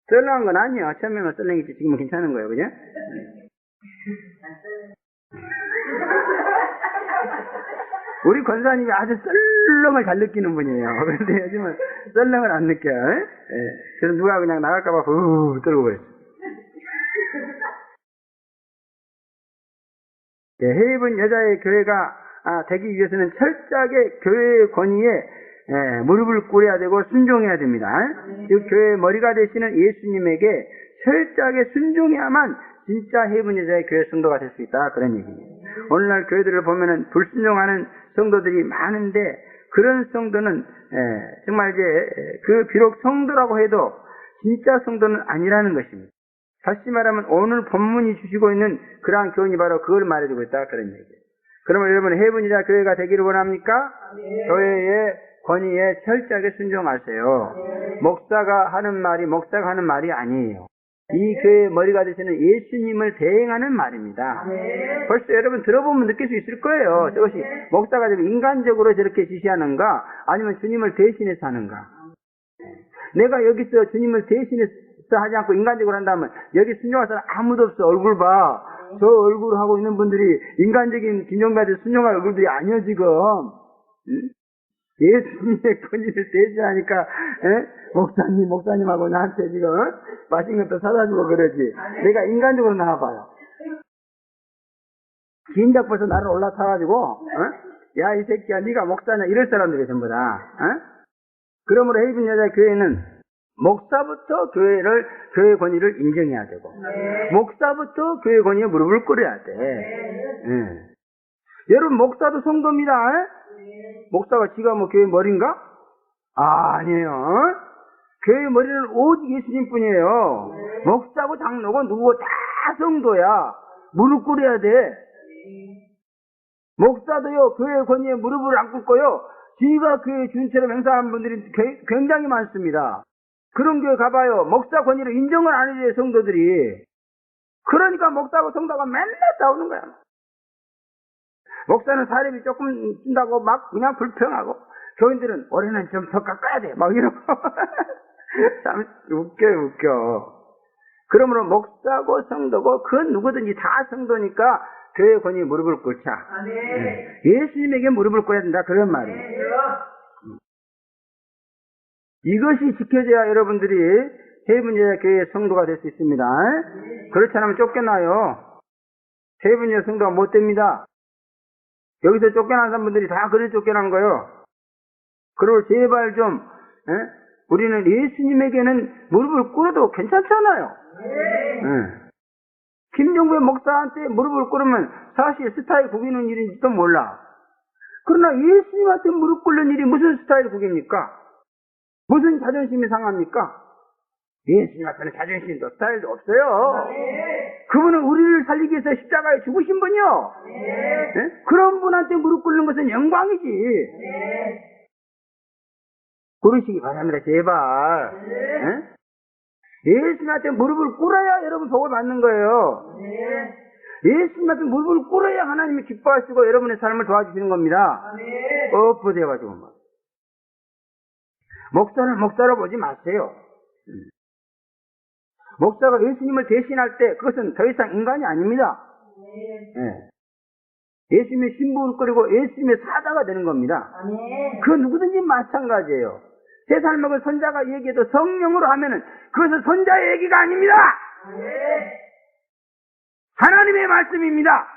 썰렁한 건 아니야. 처음에만 썰렁했지. 지금은 괜찮은 거예요, 그죠? 우리 권사님이 아주 썰렁을 잘 느끼는 분이에요. 그런데 요즘은 썰렁을 안 느껴요. 그래서 누가 그냥 나갈까봐 후 떨고 그랬어. 헤이븐 여자의 교회가 되기 위해서는 철저하게 교회의 권위에 무릎을 꿇어야 되고 순종해야 됩니다. 즉 교회의 머리가 되시는 예수님에게 철저하게 순종해야만 진짜 헤이븐 여자의 교회 성도가 될 수 있다, 그런 얘기입니다. 오늘날 교회들을 보면은 불순종하는 성도들이 많은데 그런 성도는 정말 이제 그 비록 성도라고 해도 진짜 성도는 아니라는 것입니다. 다시 말하면 오늘 본문이 주시고 있는 그러한 교훈이 바로 그걸 말해주고 있다 그런 얘기예요. 그러면 여러분 해분이자 교회가 되기를 원합니까? 교회의 권위에 철저하게 순종하세요. 목사가 하는 말이 아니에요. 이 교회의 머리가 되시는 예수님을 대행하는 말입니다. 벌써 여러분 들어보면 느낄 수 있을 거예요. 저것이 목사가 되면 인간적으로 저렇게 지시하는가 아니면 주님을 대신해서 하는가. 내가 여기서 주님을 대신해서 하지 않고 인간적으로 한다면 여기 순종할 사람 아무도 없어. 얼굴 봐. 저 얼굴 하고 있는 분들이 인간적인 김종배한테 순종할 얼굴들이 아니야 지금. 예수님의 권위를 대신하니까 목사님하고 나한테 지금 맛있는 것도 사다 주고 그러지. 내가 인간적으로 나와봐요. 긴작 벌써 나를 올라타가지고 야 이 새끼야 네가 목사냐 이럴 사람들이 전부 다. 그러므로 해빈 여자 교회는 목사부터 교회 권위를 인정해야 되고 목사부터 교회 권위에 무릎을 꿇어야 돼. 여러분 목사도 성도입니다. 목사가 지가 뭐 교회 머리인가? 아니에요. 교회 머리는 오직 예수님뿐이에요. 목사고 장로고 누구고 다 성도야. 무릎 꿇어야 돼. 목사도요 교회 권위에 무릎을 안 꿇고요 지가 교회 주인처럼 행사하는 분들이 굉장히 많습니다. 그런 교회 가봐요. 목사 권위를 인정을 안 해줘요 성도들이. 그러니까 목사하고 성도가 맨날 싸우는 거야. 목사는 사례비 조금 준다고 막 그냥 불평하고 교인들은 올해는 좀 더 깎아야 돼 막 이러고 참 웃겨. 그러므로 목사고 성도고 그 누구든지 다 성도니까 교회 권위에 무릎을 꿇자. 예수님에게 무릎을 꿇어야 된다 그런 말이에요. 이것이 지켜져야 여러분들이 세분제 교회의 성도가 될 수 있습니다. 그렇지 않으면 쫓겨나요. 세분제 성도가 못 됩니다. 여기서 쫓겨난 분들이 다 그래 쫓겨난 거예요. 그리고 제발 좀 우리는 예수님에게는 무릎을 꿇어도 괜찮잖아요. 김종배 목사한테 무릎을 꿇으면 사실 스타일 구기는 일인지도 몰라. 그러나 예수님한테 무릎 꿇는 일이 무슨 스타일 구깁니까? 무슨 자존심이 상합니까? 예수님한테는 자존심도 스타일도 없어요. 그분은 우리를 살리기 위해서 십자가에 죽으신 분이요. 그런 분한테 무릎 꿇는 것은 영광이지. 그러시기 바랍니다. 제발. 예수님한테 무릎을 꿇어야 여러분 복을 받는 거예요. 예수님한테 무릎을 꿇어야 하나님이 기뻐하시고 여러분의 삶을 도와주시는 겁니다. 엎어져가지고 막. 목사를 목사로 보지 마세요. 목사가 예수님을 대신할 때 그것은 더 이상 인간이 아닙니다. 예수님의 신분을 끓이고 예수님의 사자가 되는 겁니다. 그 누구든지 마찬가지예요. 제 삶을 손자가 얘기해도 성령으로 하면은 그것은 손자의 얘기가 아닙니다. 하나님의 말씀입니다.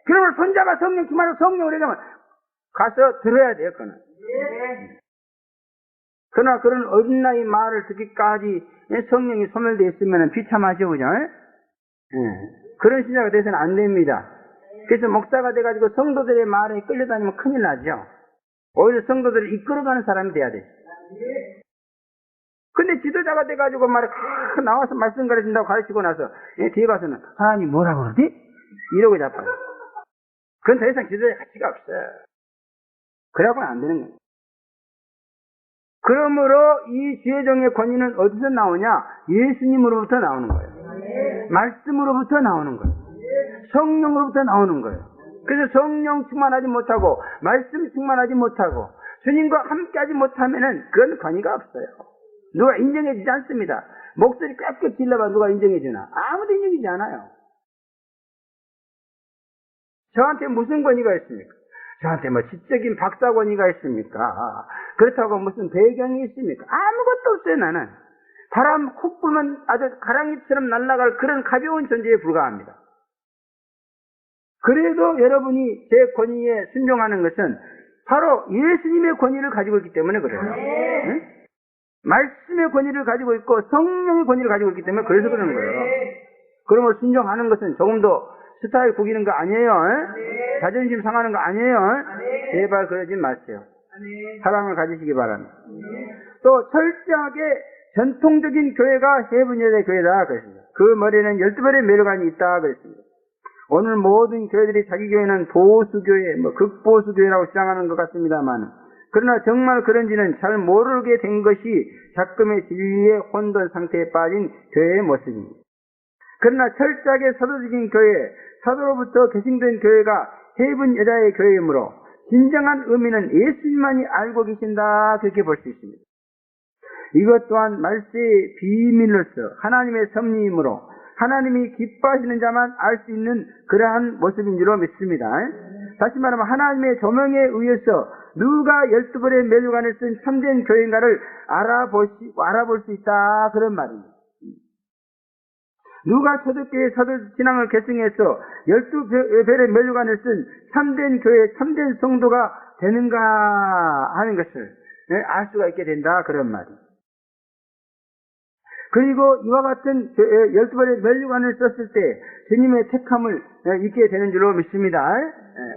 그러면 손자가 성령 충만하고 성령을 얘기하면 가서 들어야 돼요. 그거는. 그러나 그런 어린 나이 말을 듣기까지 성령이 소멸되어 있으면 비참하죠, 그죠? 그런 신자가 돼서는 안 됩니다. 그래서 목사가 돼가지고 성도들의 말에 끌려다니면 큰일 나죠. 오히려 성도들을 이끌어가는 사람이 돼야 돼. 근데 지도자가 돼가지고 나와서 말씀 가르친다고 가르치고 나서 뒤에 가서는 하나님 뭐라고 그러지? 이러고 자빠요. 그건 더 이상 지도자의 가치가 없어요. 그래갖고는 안 되는 거예요. 그러므로 이 지혜정의 권위는 어디서 나오냐? 예수님으로부터 나오는 거예요. 말씀으로부터 나오는 거예요. 성령으로부터 나오는 거예요. 그래서 성령 충만하지 못하고 말씀 충만하지 못하고 주님과 함께하지 못하면은 그건 권위가 없어요. 누가 인정해주지 않습니다. 목소리 꽥꽥 질러봐 누가 인정해주나? 아무도 인정해주지 않아요. 저한테 무슨 권위가 있습니까? 저한테 뭐 지적인 박사 권위가 있습니까? 그렇다고 무슨 배경이 있습니까? 아무것도 없어요. 나는 바람 훅 불면 아주 가랑잎처럼 날아갈 그런 가벼운 존재에 불과합니다. 그래도 여러분이 제 권위에 순종하는 것은 바로 예수님의 권위를 가지고 있기 때문에 그래요. 응? 말씀의 권위를 가지고 있고 성령의 권위를 가지고 있기 때문에 그래서 그러는 거예요. 그러면 순종하는 것은 조금도 스타일 구기는 거 아니에요. 자존심 상하는 거 아니에요. 제발 그러지 마세요. 사랑을 가지시기 바랍니다. 또 철저하게 전통적인 교회가 해븐여자의 교회다 그랬습니다. 그 머리에는 12벌의 면류관이 있다 그랬습니다. 오늘 모든 교회들이 자기 교회는 보수교회, 극보수교회라고 주장하는 것 같습니다만, 그러나 정말 그런지는 잘 모르게 된 것이 작금의 진리의 혼돈 상태에 빠진 교회의 모습입니다. 그러나 철저하게 사도적인 교회, 사도로부터 개신된 교회가 해븐 여자의 교회이므로 진정한 의미는 예수님만이 알고 계신다 그렇게 볼 수 있습니다. 이것 또한 말세의 비밀로서 하나님의 섭리이므로 하나님이 기뻐하시는 자만 알 수 있는 그러한 모습인 줄로 믿습니다. 다시 말하면 하나님의 조명에 의해서 누가 12벌의 면류관을 쓴 참된 교회인가를 알아볼 수 있다 그런 말입니다. 누가 초대교회 사도신앙을 계승해서 12벌의 면류관을 쓴 참된 교회, 참된 성도가 되는가 하는 것을 알 수가 있게 된다 그런 말입니다. 그리고 이와 같은 12벌의 면류관을 썼을 때 주님의 택함을 잊게 되는 줄로 믿습니다.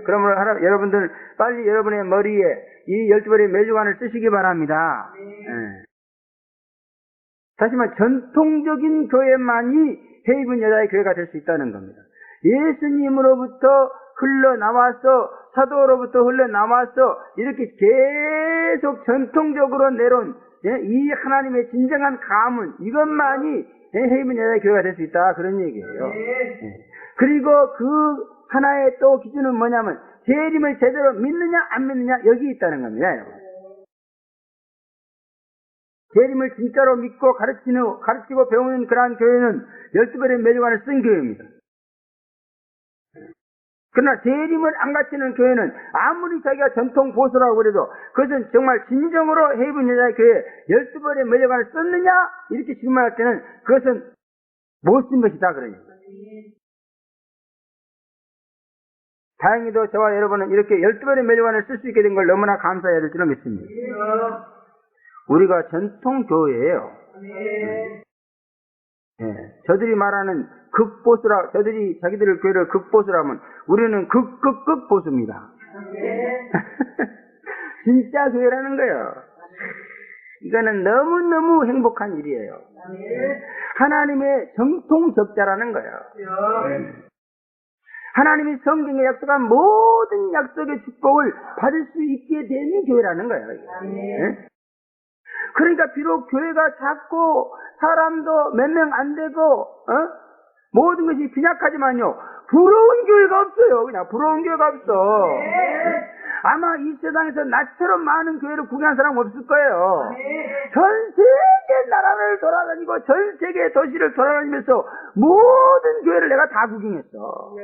그러므로 여러분들 빨리 여러분의 머리에 이 12벌의 면류관을 쓰시기 바랍니다. 다시 말해 전통적인 교회만이 해입은 여자의 교회가 될 수 있다는 겁니다. 예수님으로부터 흘러나와서 사도로부터 흘러나와서 이렇게 계속 전통적으로 내려온 이 하나님의 진정한 가문 이것만이 해입은 여자의 교회가 될 수 있다 그런 얘기예요. 그리고 그 하나의 또 기준은 뭐냐면 재림을 제대로 믿느냐 안 믿느냐 여기 있다는 겁니다. 재림을 진짜로 믿고 가르치고 배우는 그러한 교회는 12벌의 면류관을 쓴 교회입니다. 그러나 재림을 안 갖추는 교회는 아무리 자기가 전통 보수라고 그래도 그것은 정말 진정으로 해입은 여자의 교회 12벌의 면류관을 썼느냐 이렇게 질문할 때는 그것은 못 쓴 것이다 그러니까. 다행히도 저와 여러분은 이렇게 12벌의 면류관을 쓸 수 있게 된 걸 너무나 감사해야 될 줄로 믿습니다. 우리가 전통교회예요. 저들이 말하는 극보수라, 저들이 자기들의 교회를 극보수라면 우리는 극보수입니다. 진짜 교회라는 거예요. 이거는 너무너무 행복한 일이에요. 하나님의 정통적자라는 거예요. 하나님이 성경에 약속한 모든 약속의 축복을 받을 수 있게 되는 교회라는 거예요. 그러니까 비록 교회가 작고 사람도 몇 명 안 되고 모든 것이 빈약하지만요 부러운 교회가 없어요. 그냥 부러운 교회가 없어. 아마 이 세상에서 나처럼 많은 교회를 구경한 사람 없을 거예요. 전 세계 나라를 돌아다니고 전 세계 도시를 돌아다니면서 모든 교회를 내가 다 구경했어.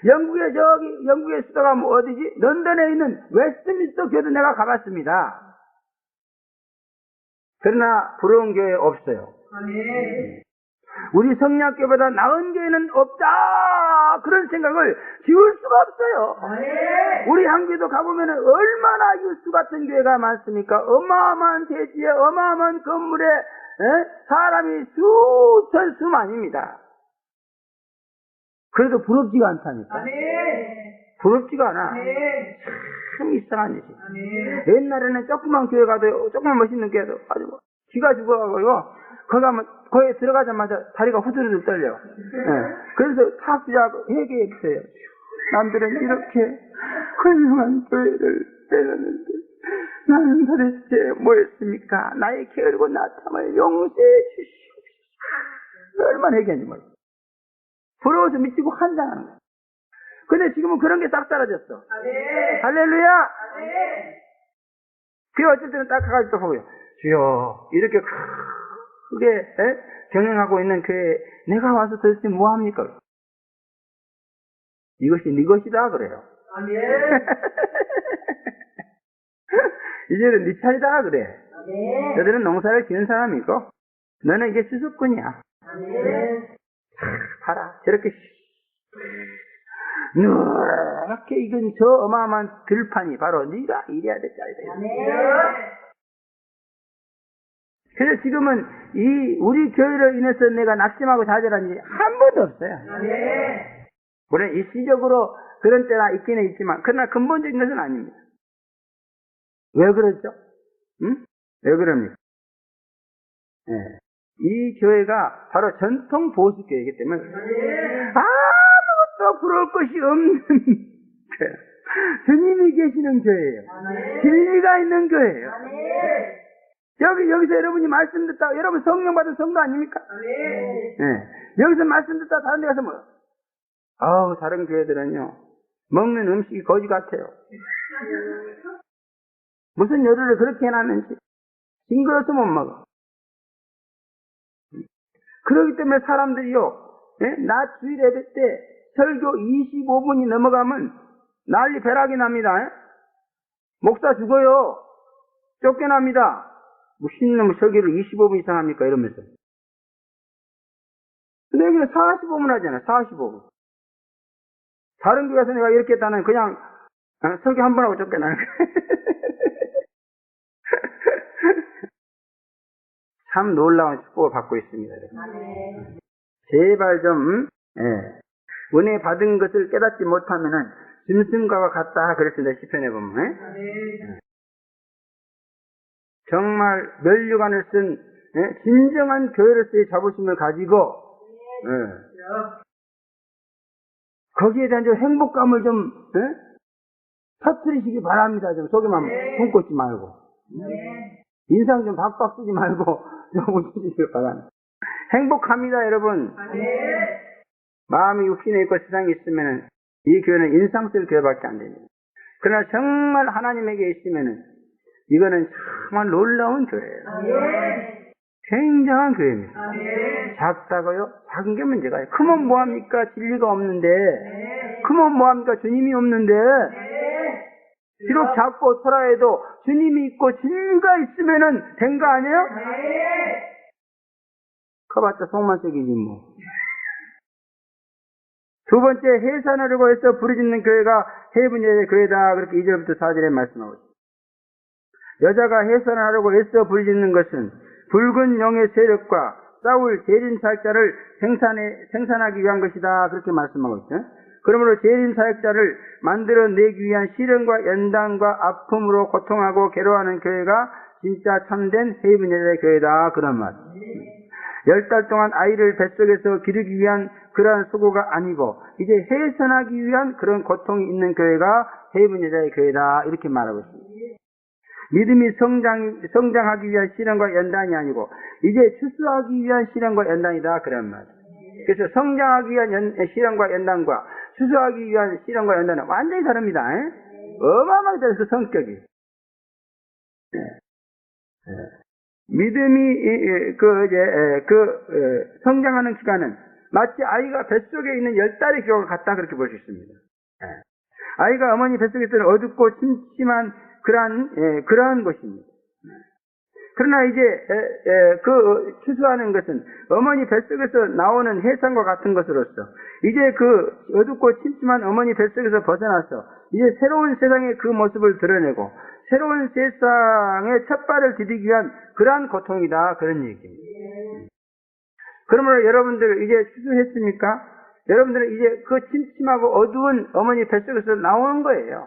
영국의 수도가 어디지? 런던에 있는 웨스트민스터 교회도 내가 가봤습니다. 그러나 부러운 교회 없어요. 우리 성리학교보다 나은 교회는 없다 그런 생각을 지울 수가 없어요. 우리 한교회도 가보면 얼마나 유수 같은 교회가 많습니까? 어마어마한 대지에 어마어마한 건물에 사람이 수천수만입니다. 그래도 부럽지가 않다니까. 부럽지가 않아. 참 이상한 일이. 옛날에는 조그만 교회 가도 조그만 멋있는 교회도 아주 기가 죽어가지고 거기 가면 거기에 들어가자마자 다리가 후들후들 떨려. 그래서 탁주자고 회개했어요. 남들은 이렇게 훌륭한 교회를 내놨는데 나는 도대체 뭐였습니까? 나의 게으르고 나탐을 용서해 주시옵소서. 얼마나 회개한지 몰라. 부러워서 미치고 환장하는 거야. 근데 지금은 그런 게 싹 사라졌어. 할렐루야! 그 어쩔 때는 딱 가가지고 또 보고요. 주여, 이렇게 크게 경영하고 있는 교회에 내가 와서 도대체 뭐합니까? 이것이 네 것이다 그래요. 이제는 네 차례다 그래. 너희들은 농사를 지은 사람이고 너는 이제 수습꾼이야. 봐라, 저렇게 누렇게 익은 저 어마어마한 들판이 바로 네가 이래야 될 자리다. 그래서 지금은 우리 교회로 인해서 내가 낙심하고 좌절한 일이 한 번도 없어요. 물론 일시적으로 그런 때가 있기는 있지만 그러나 근본적인 것은 아닙니다. 왜 그러죠? 응? 왜 그럽니까? 예. 이 교회가 바로 전통 보수교회이기 때문에 아무것도 부러울 것이 없는 교회. 주님이 계시는 교회예요. 진리가 있는 교회예요. 여기서 여러분이 말씀 듣다, 여러분 성령 받은 성도 아닙니까? 예. 여기서 말씀 듣다 다른 데 가서 뭐, 다른 교회들은요, 먹는 음식이 거지 같아요. 무슨 요리를 그렇게 해놨는지, 징그러서 못 먹어. 그렇기 때문에 사람들이요, 예? 낮 주일 예배 때 설교 25분이 넘어가면 난리 벼락이 납니다. 예? 목사 죽어요. 쫓겨납니다. 무슨 놈의 설교를 25분 이상 합니까? 이러면서. 근데 여기는 45분 하잖아요. 45분. 다른 교회에서 내가 이렇게 했다는 그냥 설교 한 번 하고 쫓겨나는 거예요. 참 놀라운 축복을 받고 있습니다. 제발 좀 은혜 받은 것을 깨닫지 못하면은 짐승과 같다 그랬습니다. 시편에 보면. 정말 면류관을 쓴 진정한 교회로서의 자부심을 가지고 거기에 대한 좀 행복감을 좀 터뜨리시기 바랍니다. 좀 속에만 품고 있지 말고 인상 좀 박박 쓰지 말고 좀 웃으시길 바랍니다. 행복합니다, 여러분. 마음이 육신에 있고 세상에 있으면 이 교회는 인상 쓸 교회밖에 안 됩니다. 그러나 정말 하나님에게 있으면은 이거는 정말 놀라운 교회예요. 굉장한 교회입니다. 작다고요? 작은 게 문제가요. 크면 뭐합니까? 진리가 없는데. 크면 뭐합니까? 주님이 없는데. 비록 작고 초라해도 주님이 있고 진리가 있으면은 된 거 아니에요? 커봤자 속만 썩이지 뭐. 두 번째, 해산하려고 해서 부르짖는 교회가 해분여의 교회다. 그렇게 2절부터 4절에 말씀하고 있습니다. 여자가 해산을 하려고 애써 부르짖는 것은 붉은 영의 세력과 싸울 재림 사역자를 생산하기 위한 것이다. 그렇게 말씀하고 있죠. 그러므로 재림 사역자를 만들어내기 위한 시련과 연단과 아픔으로 고통하고 괴로워하는 교회가 진짜 참된 해분여의 교회다. 그런 말. 10달 동안 아이를 뱃속에서 기르기 위한 그러한 수고가 아니고 이제 해산하기 위한 그런 고통이 있는 교회가 해분여자의 교회다. 이렇게 말하고 있습니다. 믿음이 성장하기 위한 시련과 연단이 아니고 이제 추수하기 위한 시련과 연단이다. 그런 말. 그래서 성장하기 위한 시련과 연단과 추수하기 위한 시련과 연단은 완전히 다릅니다. 어마어마하게 다르죠. 성격이. 믿음이 성장하는 기간은 마치 아이가 뱃속에 있는 10달의 기록을 같다. 그렇게 볼 수 있습니다. 아이가 어머니 뱃속에 있는 어둡고 침침한 그러한 것입니다. 그러나 이제 추수하는 것은 어머니 뱃속에서 나오는 해산과 같은 것으로서 이제 그 어둡고 침침한 어머니 뱃속에서 벗어나서 이제 새로운 세상의 그 모습을 드러내고 새로운 세상의 첫 발을 디디기 위한 그러한 고통이다. 그런 얘기입니다. 그러므로 여러분들 이제 추수했습니까? 여러분들은 이제 그 침침하고 어두운 어머니 뱃속에서 나오는 거예요.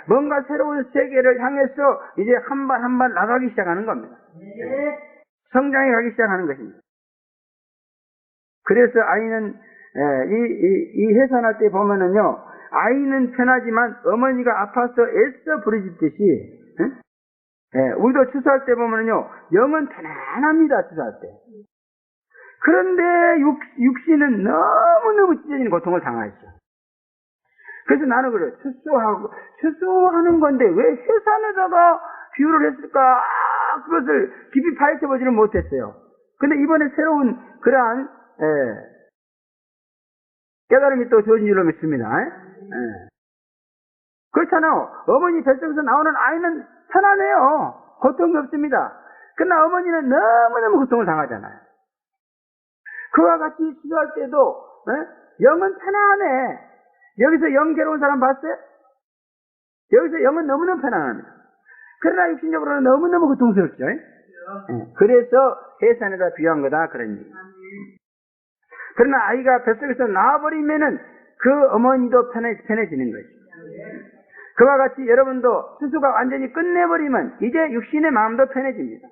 뭔가 새로운 세계를 향해서 이제 한 발 한 발 나가기 시작하는 겁니다. 성장해 가기 시작하는 것입니다. 그래서 아이는 이 해산할 때 보면은요, 아이는 편하지만 어머니가 아파서 애써 부르짖듯이, 우리도 추수할 때 보면은요, 영은 편안합니다. 추수할 때. 그런데 육신은 너무너무 찢어지는 고통을 당하죠. 그래서 나는 그래요. 추수하는 건데 왜 해산에다가 비유를 했을까? 그것을 깊이 파헤쳐보지는 못했어요. 근데 이번에 새로운 그러한 깨달음이 또 주어진 줄로 믿습니다. 그렇잖아요. 어머니 뱃속에서 나오는 아이는 편안해요. 고통이 없습니다. 그러나 어머니는 너무너무 고통을 당하잖아요. 그와 같이 추수할 때도 영은 편안해. 여기서 영 괴로운 사람 봤어요? 여기서 영은 너무너무 편안합니다. 그러나 육신적으로는 너무너무 고통스럽죠. 그래서 해산에다 비유한 거다. 그런 얘기. 그러나 아이가 뱃속에서 나와버리면은 그 어머니도 편해지는 거죠. 그와 같이 여러분도 수수가 완전히 끝내버리면 이제 육신의 마음도 편해집니다.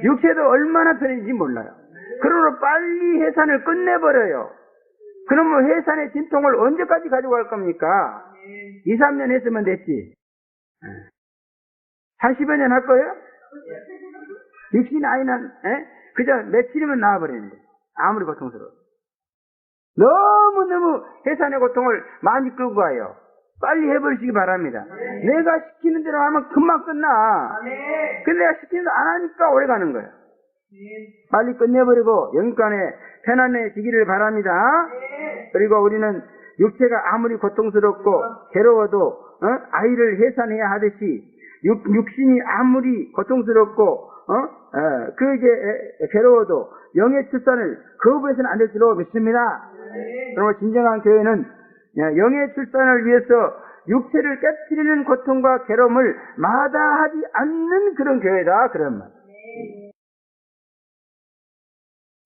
육체도 얼마나 편해진지 몰라요. 그러므로 빨리 해산을 끝내버려요. 그러면 해산의 진통을 언제까지 가지고 갈 겁니까? 2, 3년 했으면 됐지. 한 10여 년 할 거예요? 육신 아이는 그저 며칠이면 나와버리는데 아무리 고통스러워. 너무너무 해산의 고통을 많이 끌고 가요. 빨리 해버리시기 바랍니다. 내가 시키는 대로 하면 금방 끝나. 근데 내가 시키는 대로 안 하니까 오래 가는 거예요. 빨리 끝내버리고 영육간에 편안해지기를 바랍니다. 그리고 우리는 육체가 아무리 고통스럽고 괴로워도 아이를 해산해야 하듯이 육신이 아무리 고통스럽고 괴로워도 영의 출산을 거부해서는 안 될 줄로 믿습니다. 그러면 진정한 교회는 영의 출산을 위해서 육체를 깨트리는 고통과 괴로움을 마다하지 않는 그런 교회다, 그런 말.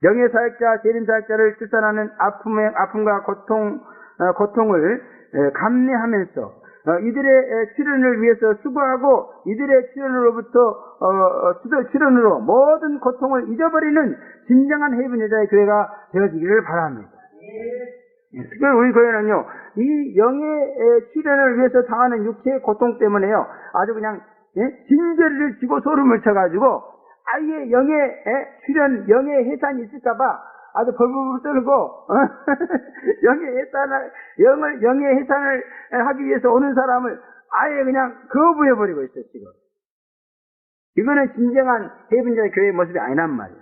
영의 사역자, 재림 사역자를 출산하는 아픔과 고통을 감내하면서 이들의 출현을 위해서 수고하고 이들의 출현으로 모든 고통을 잊어버리는 진정한 해분 여자의 교회가 되어지기를 바랍니다. 특히 우리 교회는요, 이 영의 출현을 위해서 당하는 육체의 고통 때문에요, 아주 그냥 진저리를 쥐고 소름을 쳐가지고 아예 영의 출현, 영의 해산이 있을까봐 아주 벌벌 떨고 영의 해산을 하기 위해서 오는 사람을 아예 그냥 거부해버리고 있어요, 지금. 이거는 진정한 해분자의 교회의 모습이 아니란 말이에요.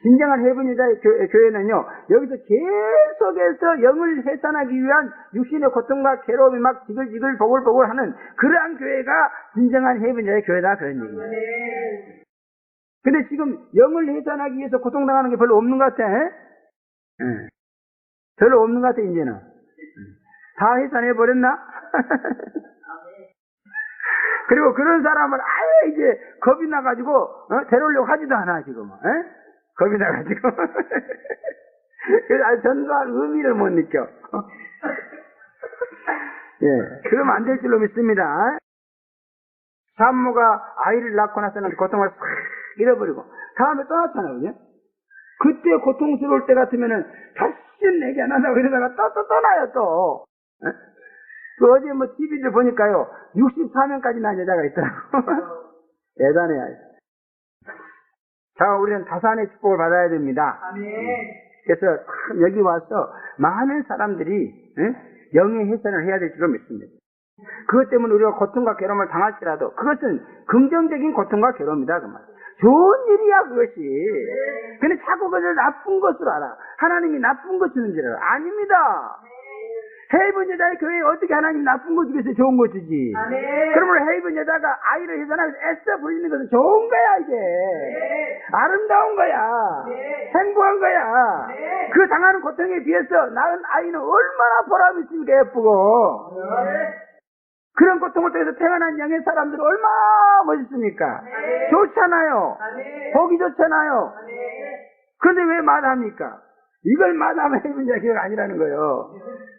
진정한 해분자의 교회는요, 여기서 계속해서 영을 해산하기 위한 육신의 고통과 괴로움이 막 지글지글 보글보글 하는 그러한 교회가 진정한 해분자의 교회다, 그런 얘기예요. 근데 지금 영을 해산하기 위해서 고통당하는 게 별로 없는 것 같아. 별로 없는 것 같아, 이제는. 다 해산해버렸나? 그리고 그런 사람을 아예 이제 겁이 나가지고 데려오려고 하지도 않아, 지금. 겁이 나가지고. 그래서 아주 전도할 의미를 못 느껴. 그러면 안 될 줄로 믿습니다. 산모가 아이를 낳고 나서는 고통을 싹 잃어버리고 다음에 떠났잖아요, 그죠? 그때 고통스러울 때 같으면은 다시 내게 안 한다고 이러다가 또 떠나요, 또. 그 어제 뭐 TV를 보니까요, 64명까지 난 여자가 있더라고. 대단해요. 자, 우리는 다산의 축복을 받아야 됩니다. 그래서 여기 와서 많은 사람들이 영의 해산을 해야 될 줄로 믿습니다. 그것 때문에 우리가 고통과 괴로움을 당할지라도 그것은 긍정적인 고통과 괴로움이다, 그 말. 좋은 일이야, 그것이. 근데 자꾸 그것을 나쁜 것으로 알아. 하나님이 나쁜 것 주는 줄 알아. 아닙니다. 해입은 여자의 교회에 어떻게 하나님이 나쁜 거 주겠어요? 좋은 거 주지. 그러므로 해입은 여자가 아이를 해산하기 위해서 애써 부리는 것은 좋은 거야, 이게. 아름다운 거야. 행복한 거야. 그 당하는 고통에 비해서 낳은 아이는 얼마나 보람 있으니까 예쁘고. 그런 고통을 통해서 태어난 영의 사람들은 얼마나 멋있습니까? 좋잖아요. 보기 좋잖아요. 그런데 왜 마다합니까? 이걸 마다하면 해분 여자의 교회가 아니라는 거예요.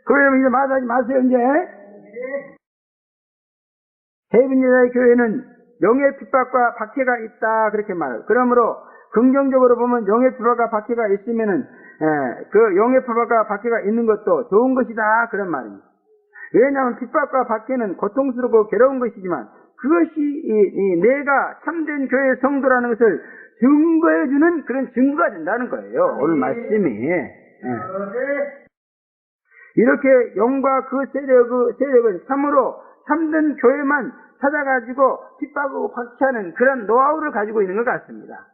그러면 이제 마다하지 마세요, 이제. 해분 여자의 교회는 영의 핍박과 박해가 있다, 그렇게 말해요. 그러므로 긍정적으로 보면 영의 핍박과 박해가 있으면은 그 영의 핍박과 박해가 있는 것도 좋은 것이다, 그런 말입니다. 왜냐하면 핍박과 박해는 고통스럽고 괴로운 것이지만 그것이 내가 참된 교회의 성도라는 것을 증거해주는 그런 증거가 된다는 거예요, 오늘 말씀이. 이렇게 영과 그 세력은 참으로 참된 교회만 찾아가지고 핍박하고 박해하는 그런 노하우를 가지고 있는 것 같습니다.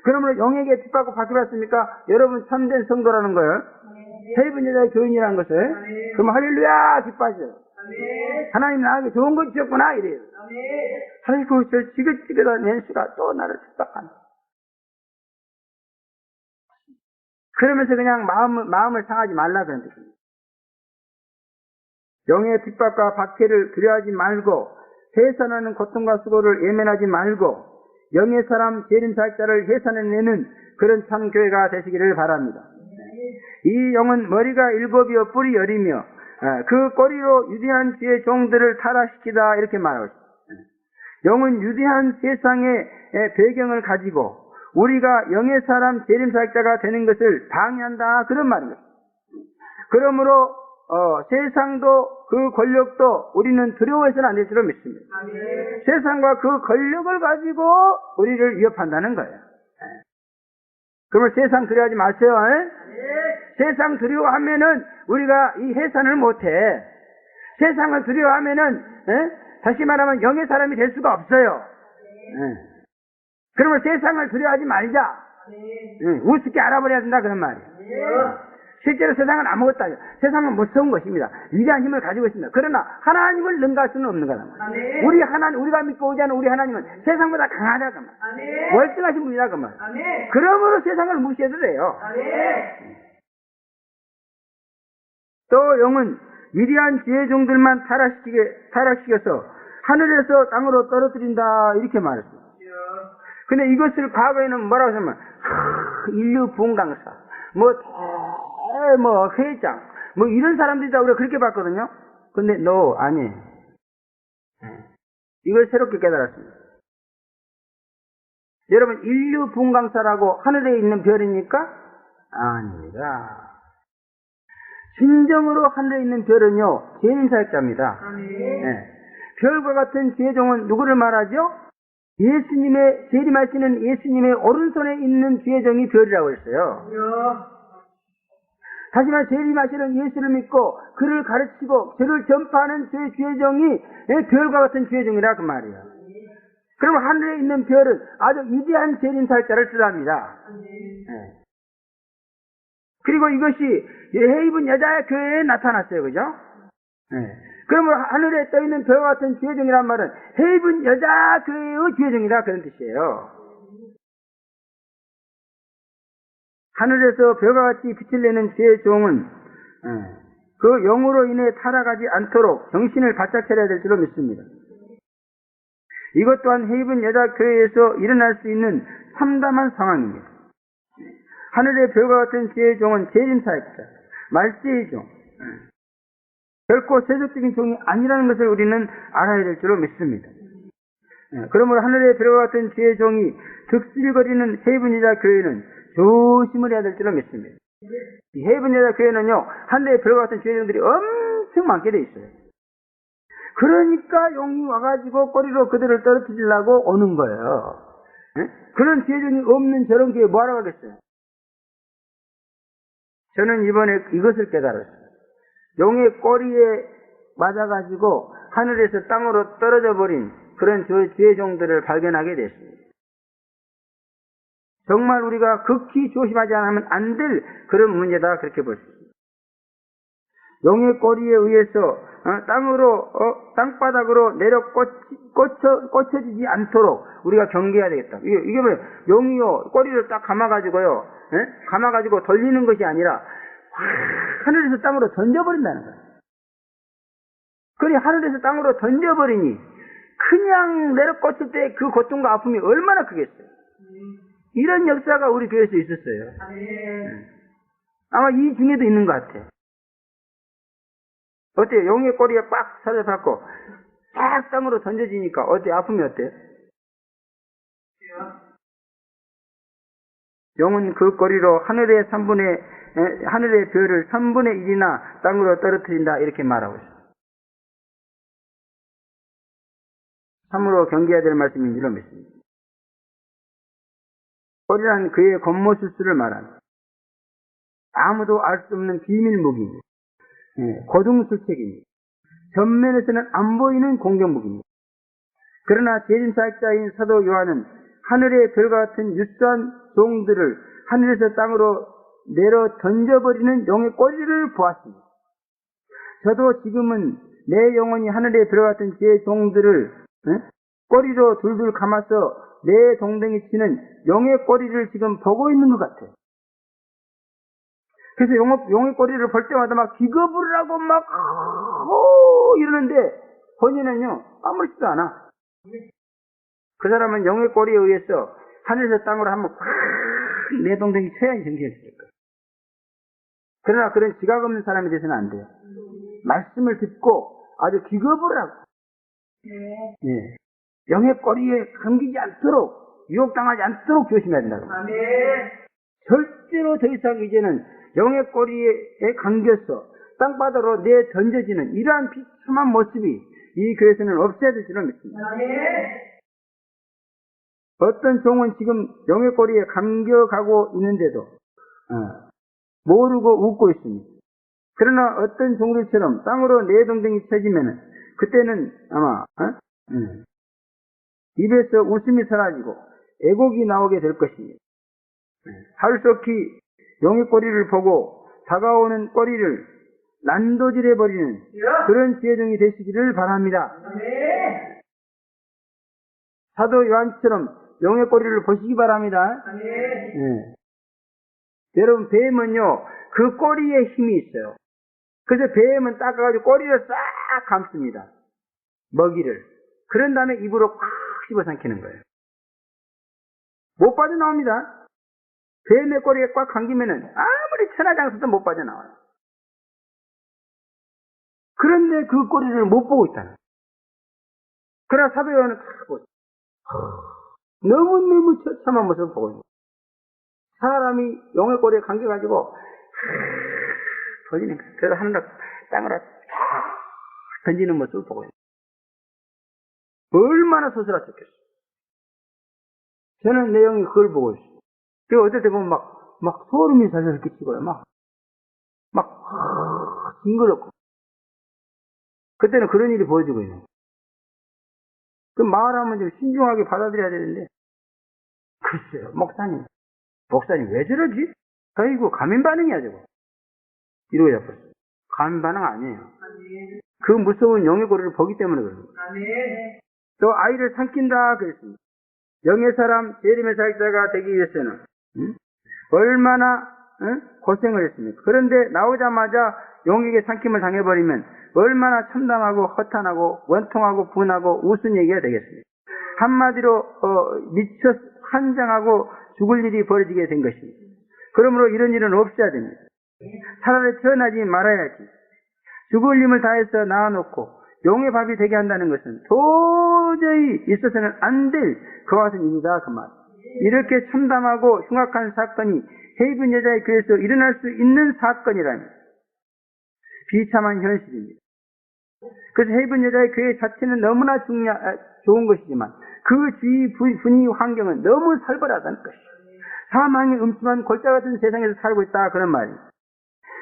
그러므로 영에게 핍박하고 박해받습니까? 여러분 참된 성도라는 거예요. 해입은 여자의 교인이라는 것을. 그럼 할렐루야, 기뻐하죠. 하나님 나에게 좋은 거 주셨구나, 이래요. 아이고, 저 지긋지긋한 년수가 또 나를 핍박한다. 그러면서 그냥 마음을 상하지 말라, 그런 뜻입니다. 영의 핍박과 박해를 두려워하지 말고 해산하는 고통과 수고를 예면하지 말고 영의 사람 재림 사역자를 해산해내는 그런 참 교회가 되시기를 바랍니다. 이 영은 머리가 7이요 뿔이 10이며 그 꼬리로 유대한 주의 종들을 타락시키다 이렇게 말하고 있습니다. 영은 유대한 세상의 배경을 가지고 우리가 영의 사람 재림사역자가 되는 것을 방해한다 그런 말입니다. 그러므로 세상도 그 권력도 우리는 두려워해서는 안 될 줄로 믿습니다. 세상과 그 권력을 가지고 우리를 위협한다는 거예요. 그러면 세상 두려워하지 마세요. 세상 두려워하면은 우리가 이 해산을 못해. 세상을 두려워하면은 다시 말하면 영의 사람이 될 수가 없어요. 그러면 세상을 두려워하지 말자. 우습게 알아버려야 된다 그런 말이에요. 실제로 세상은 아무것도 아니에요. 세상은 무서운 것입니다. 위대한 힘을 가지고 있습니다. 그러나 하나님을 능가할 수는 없는 거란 말이에요. 우리가 믿고 오지 않은 우리 하나님은 세상보다 강하다 그 말. 월등하신 분이다 그 말. 그러므로 세상을 무시해도 돼요. 또 영은 위대한 지혜 종들만 타락시켜서 하늘에서 땅으로 떨어뜨린다 이렇게 말했어요. 근데 이것을 과거에는 뭐라고 하냐면 인류 부흥강사 회장 이런 사람들이 다 우리가 그렇게 봤거든요. 근데 아니. 이걸 새롭게 깨달았습니다. 여러분 인류 부흥강사라고 하늘에 있는 별입니까? 아닙니다. 진정으로 하늘에 있는 별은요 재림사역자입니다. 별과 같은 지혜종은 누구를 말하죠? 예수님의 재림하시는 예수님의 오른손에 있는 지혜종이 별이라고 했어요. 다시 말해 재림하시는 예수를 믿고 그를 가르치고 그를 전파하는 제 지혜종이 별과 같은 지혜종이라 그 말이에요. 그러면 하늘에 있는 별은 아주 위대한 재림사역자를 뜻합니다. 그리고 이것이 해입은 여자의 교회에 나타났어요. 그죠? 그러면 하늘에 떠있는 별과 같은 지혜종이란 말은 해입은 여자 교회의 지혜종이다 그런 뜻이에요. 하늘에서 별과 같이 빛을 내는 지혜종은 그 영으로 인해 타락하지 않도록 정신을 바짝 차려야 될 줄로 믿습니다. 이것 또한 해입은 여자 교회에서 일어날 수 있는 참담한 상황입니다. 하늘의 별과 같은 지혜종은 재림사역자, 말세의 종, 결코 세속적인 종이 아니라는 것을 우리는 알아야 될 줄로 믿습니다. 그러므로 하늘의 별과 같은 지혜종이 득실거리는 해입은 여자 교회는 조심을 해야 될 줄로 믿습니다. 이 해입은 여자 교회는요 하늘의 별과 같은 지혜종들이 엄청 많게 돼 있어요. 그러니까 용이 와가지고 꼬리로 그들을 떨어뜨리려고 오는 거예요. 그런 지혜종이 없는 저런 교회 뭐하러 가겠어요? 저는 이번에 이것을 깨달았어요. 용의 꼬리에 맞아가지고 하늘에서 땅으로 떨어져 버린 그런 지혜종들을 발견하게 됐습니다. 정말 우리가 극히 조심하지 않으면 안 될 그런 문제다 그렇게 볼 수 있습니다. 용의 꼬리에 의해서 땅바닥으로 내려 꽂혀지지 않도록 우리가 경계해야 되겠다. 이게 뭐 용이요 꼬리를 딱 감아가지고요, 감아가지고 돌리는 것이 아니라 하늘에서 땅으로 던져버린다는 거예요. 그러니 하늘에서 땅으로 던져버리니 그냥 내려 꽂힐 때 그 고통과 아픔이 얼마나 크겠어요. 이런 역사가 우리 교회에서 있었어요. 아마 이 중에도 있는 것 같아요. 어때요? 용의 꼬리에 꽉 사로잡고 딱 땅으로 던져지니까 어때요? 아픔이 어때요? 용은 그 꼬리로 하늘의 별을 3분의 1이나 땅으로 떨어뜨린다 이렇게 말하고 있어요. 참으로 경계해야 될 말씀인 줄로 믿습니다. 꼬리란 그의 겉모술수를 말합니다. 아무도 알 수 없는 비밀 무기입니다. 고등술책입니다. 전면에서는 안 보이는 공격무기입니다. 그러나 재림사역자인 사도 요한은 하늘의 별과 같은 유수한 종들을 하늘에서 땅으로 내려 던져버리는 용의 꼬리를 보았습니다. 저도 지금은 내 영혼이 하늘의 별과 같은 제 종들을 꼬리로 둘둘 감아서 내 동댕이 치는 용의 꼬리를 지금 보고 있는 것 같아요. 그래서 용의 꼬리를 볼 때마다 막 기겁을 하고 막 이러는데 본인은요 아무렇지도 않아. 그 사람은 용의 꼬리에 의해서 하늘에서 땅으로 한번 내 동댕이 쳐야지 정신을 차릴 거예요. 그러나 그런 지각 없는 사람이 돼서는 안 돼요. 말씀을 듣고 아주 기겁을 하고, 예, 영의 꼬리에 감기지 않도록, 유혹당하지 않도록 조심해야 된다고. 절대로 더 이상 이제는 영의 꼬리에 감겨서 땅바닥으로 내던져지는 이러한 비참한 모습이 이 교회에서는 없어야 될 줄을 믿습니다. 어떤 종은 지금 영의 꼬리에 감겨가고 있는데도 모르고 웃고 있습니다. 그러나 어떤 종들처럼 땅으로 내동댕이 쳐지면은 그때는 아마 입에서 웃음이 사라지고 애곡이 나오게 될 것입니다. 하루속히 용의 꼬리를 보고 다가오는 꼬리를 난도질해버리는 그런 지혜종이 되시기를 바랍니다. 사도 요한처럼 용의 꼬리를 보시기 바랍니다. 네. 여러분, 뱀은요, 그 꼬리에 힘이 있어요. 그래서 뱀은 닦아가지고 꼬리를 싹 감습니다. 먹이를. 그런 다음에 입으로 콱 씹어삼키는 거예요. 못 빠져나옵니다. 뱀의 꼬리에 꽉 감기면은 아무리 천하장사도 못 빠져나와요. 그런데 그 꼬리를 못 보고 있다는. 그러나 사도 요한은 다 보고 있어요. 너무너무 처참한 모습을 보고 있는 거예요. 사람이 용의 꼬리에 감겨가지고 터지는 거예요. 그래서 하늘로 땅으로 던지는 모습을 보고 있는 거예요. 얼마나 소스라쳤겠어요. 저는 내 영이 그걸 보고 있어요. 그리고 어떨 때 보면 막 소름이 살살 끼치고요. 막 징그럽고. 그때는 그런 일이 보여지고 있는 거예요. 그 말하면 좀 신중하게 받아들여야 되는데, 글쎄요, 목사님 왜 저러지? 아이고, 가민 반응이야, 저거. 이러고 잡았어요. 가민 반응 아니에요. 그 무서운 영의 고리를 보기 때문에 그럽니다. 또 아이를 삼킨다 그랬습니다. 영의 사람, 재림의 사역자가 되기 위해서는 얼마나 고생을 했습니까? 그런데 나오자마자 용에게 삼킴을 당해버리면 얼마나 참담하고 허탄하고 원통하고 분하고 우스운 얘기가 되겠습니까? 한마디로 미쳐 환장하고 죽을 일이 벌어지게 된 것입니다. 그러므로 이런 일은 없어야 됩니다. 차라리 태어나지 말아야지. 죽을 힘을 다해서 낳아놓고 용의 밥이 되게 한다는 것은 도저히 있어서는 안 될 그와 같은 일이다 그 말. 이렇게 참담하고 흉악한 사건이 헤이븐 여자의 교회에서 일어날 수 있는 사건이라면 비참한 현실입니다. 그래서 헤이븐 여자의 교회 자체는 너무나 좋은 것이지만 그 주위 분위기 환경은 너무 살벌하다는 것이죠. 사망의 음침한 골짜 같은 세상에서 살고 있다 그런 말입니다.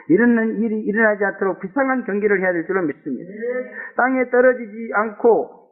이런 일이 일어나지 않도록 비상한 경계를 해야 될 줄로 믿습니다. 땅에 떨어지지 않고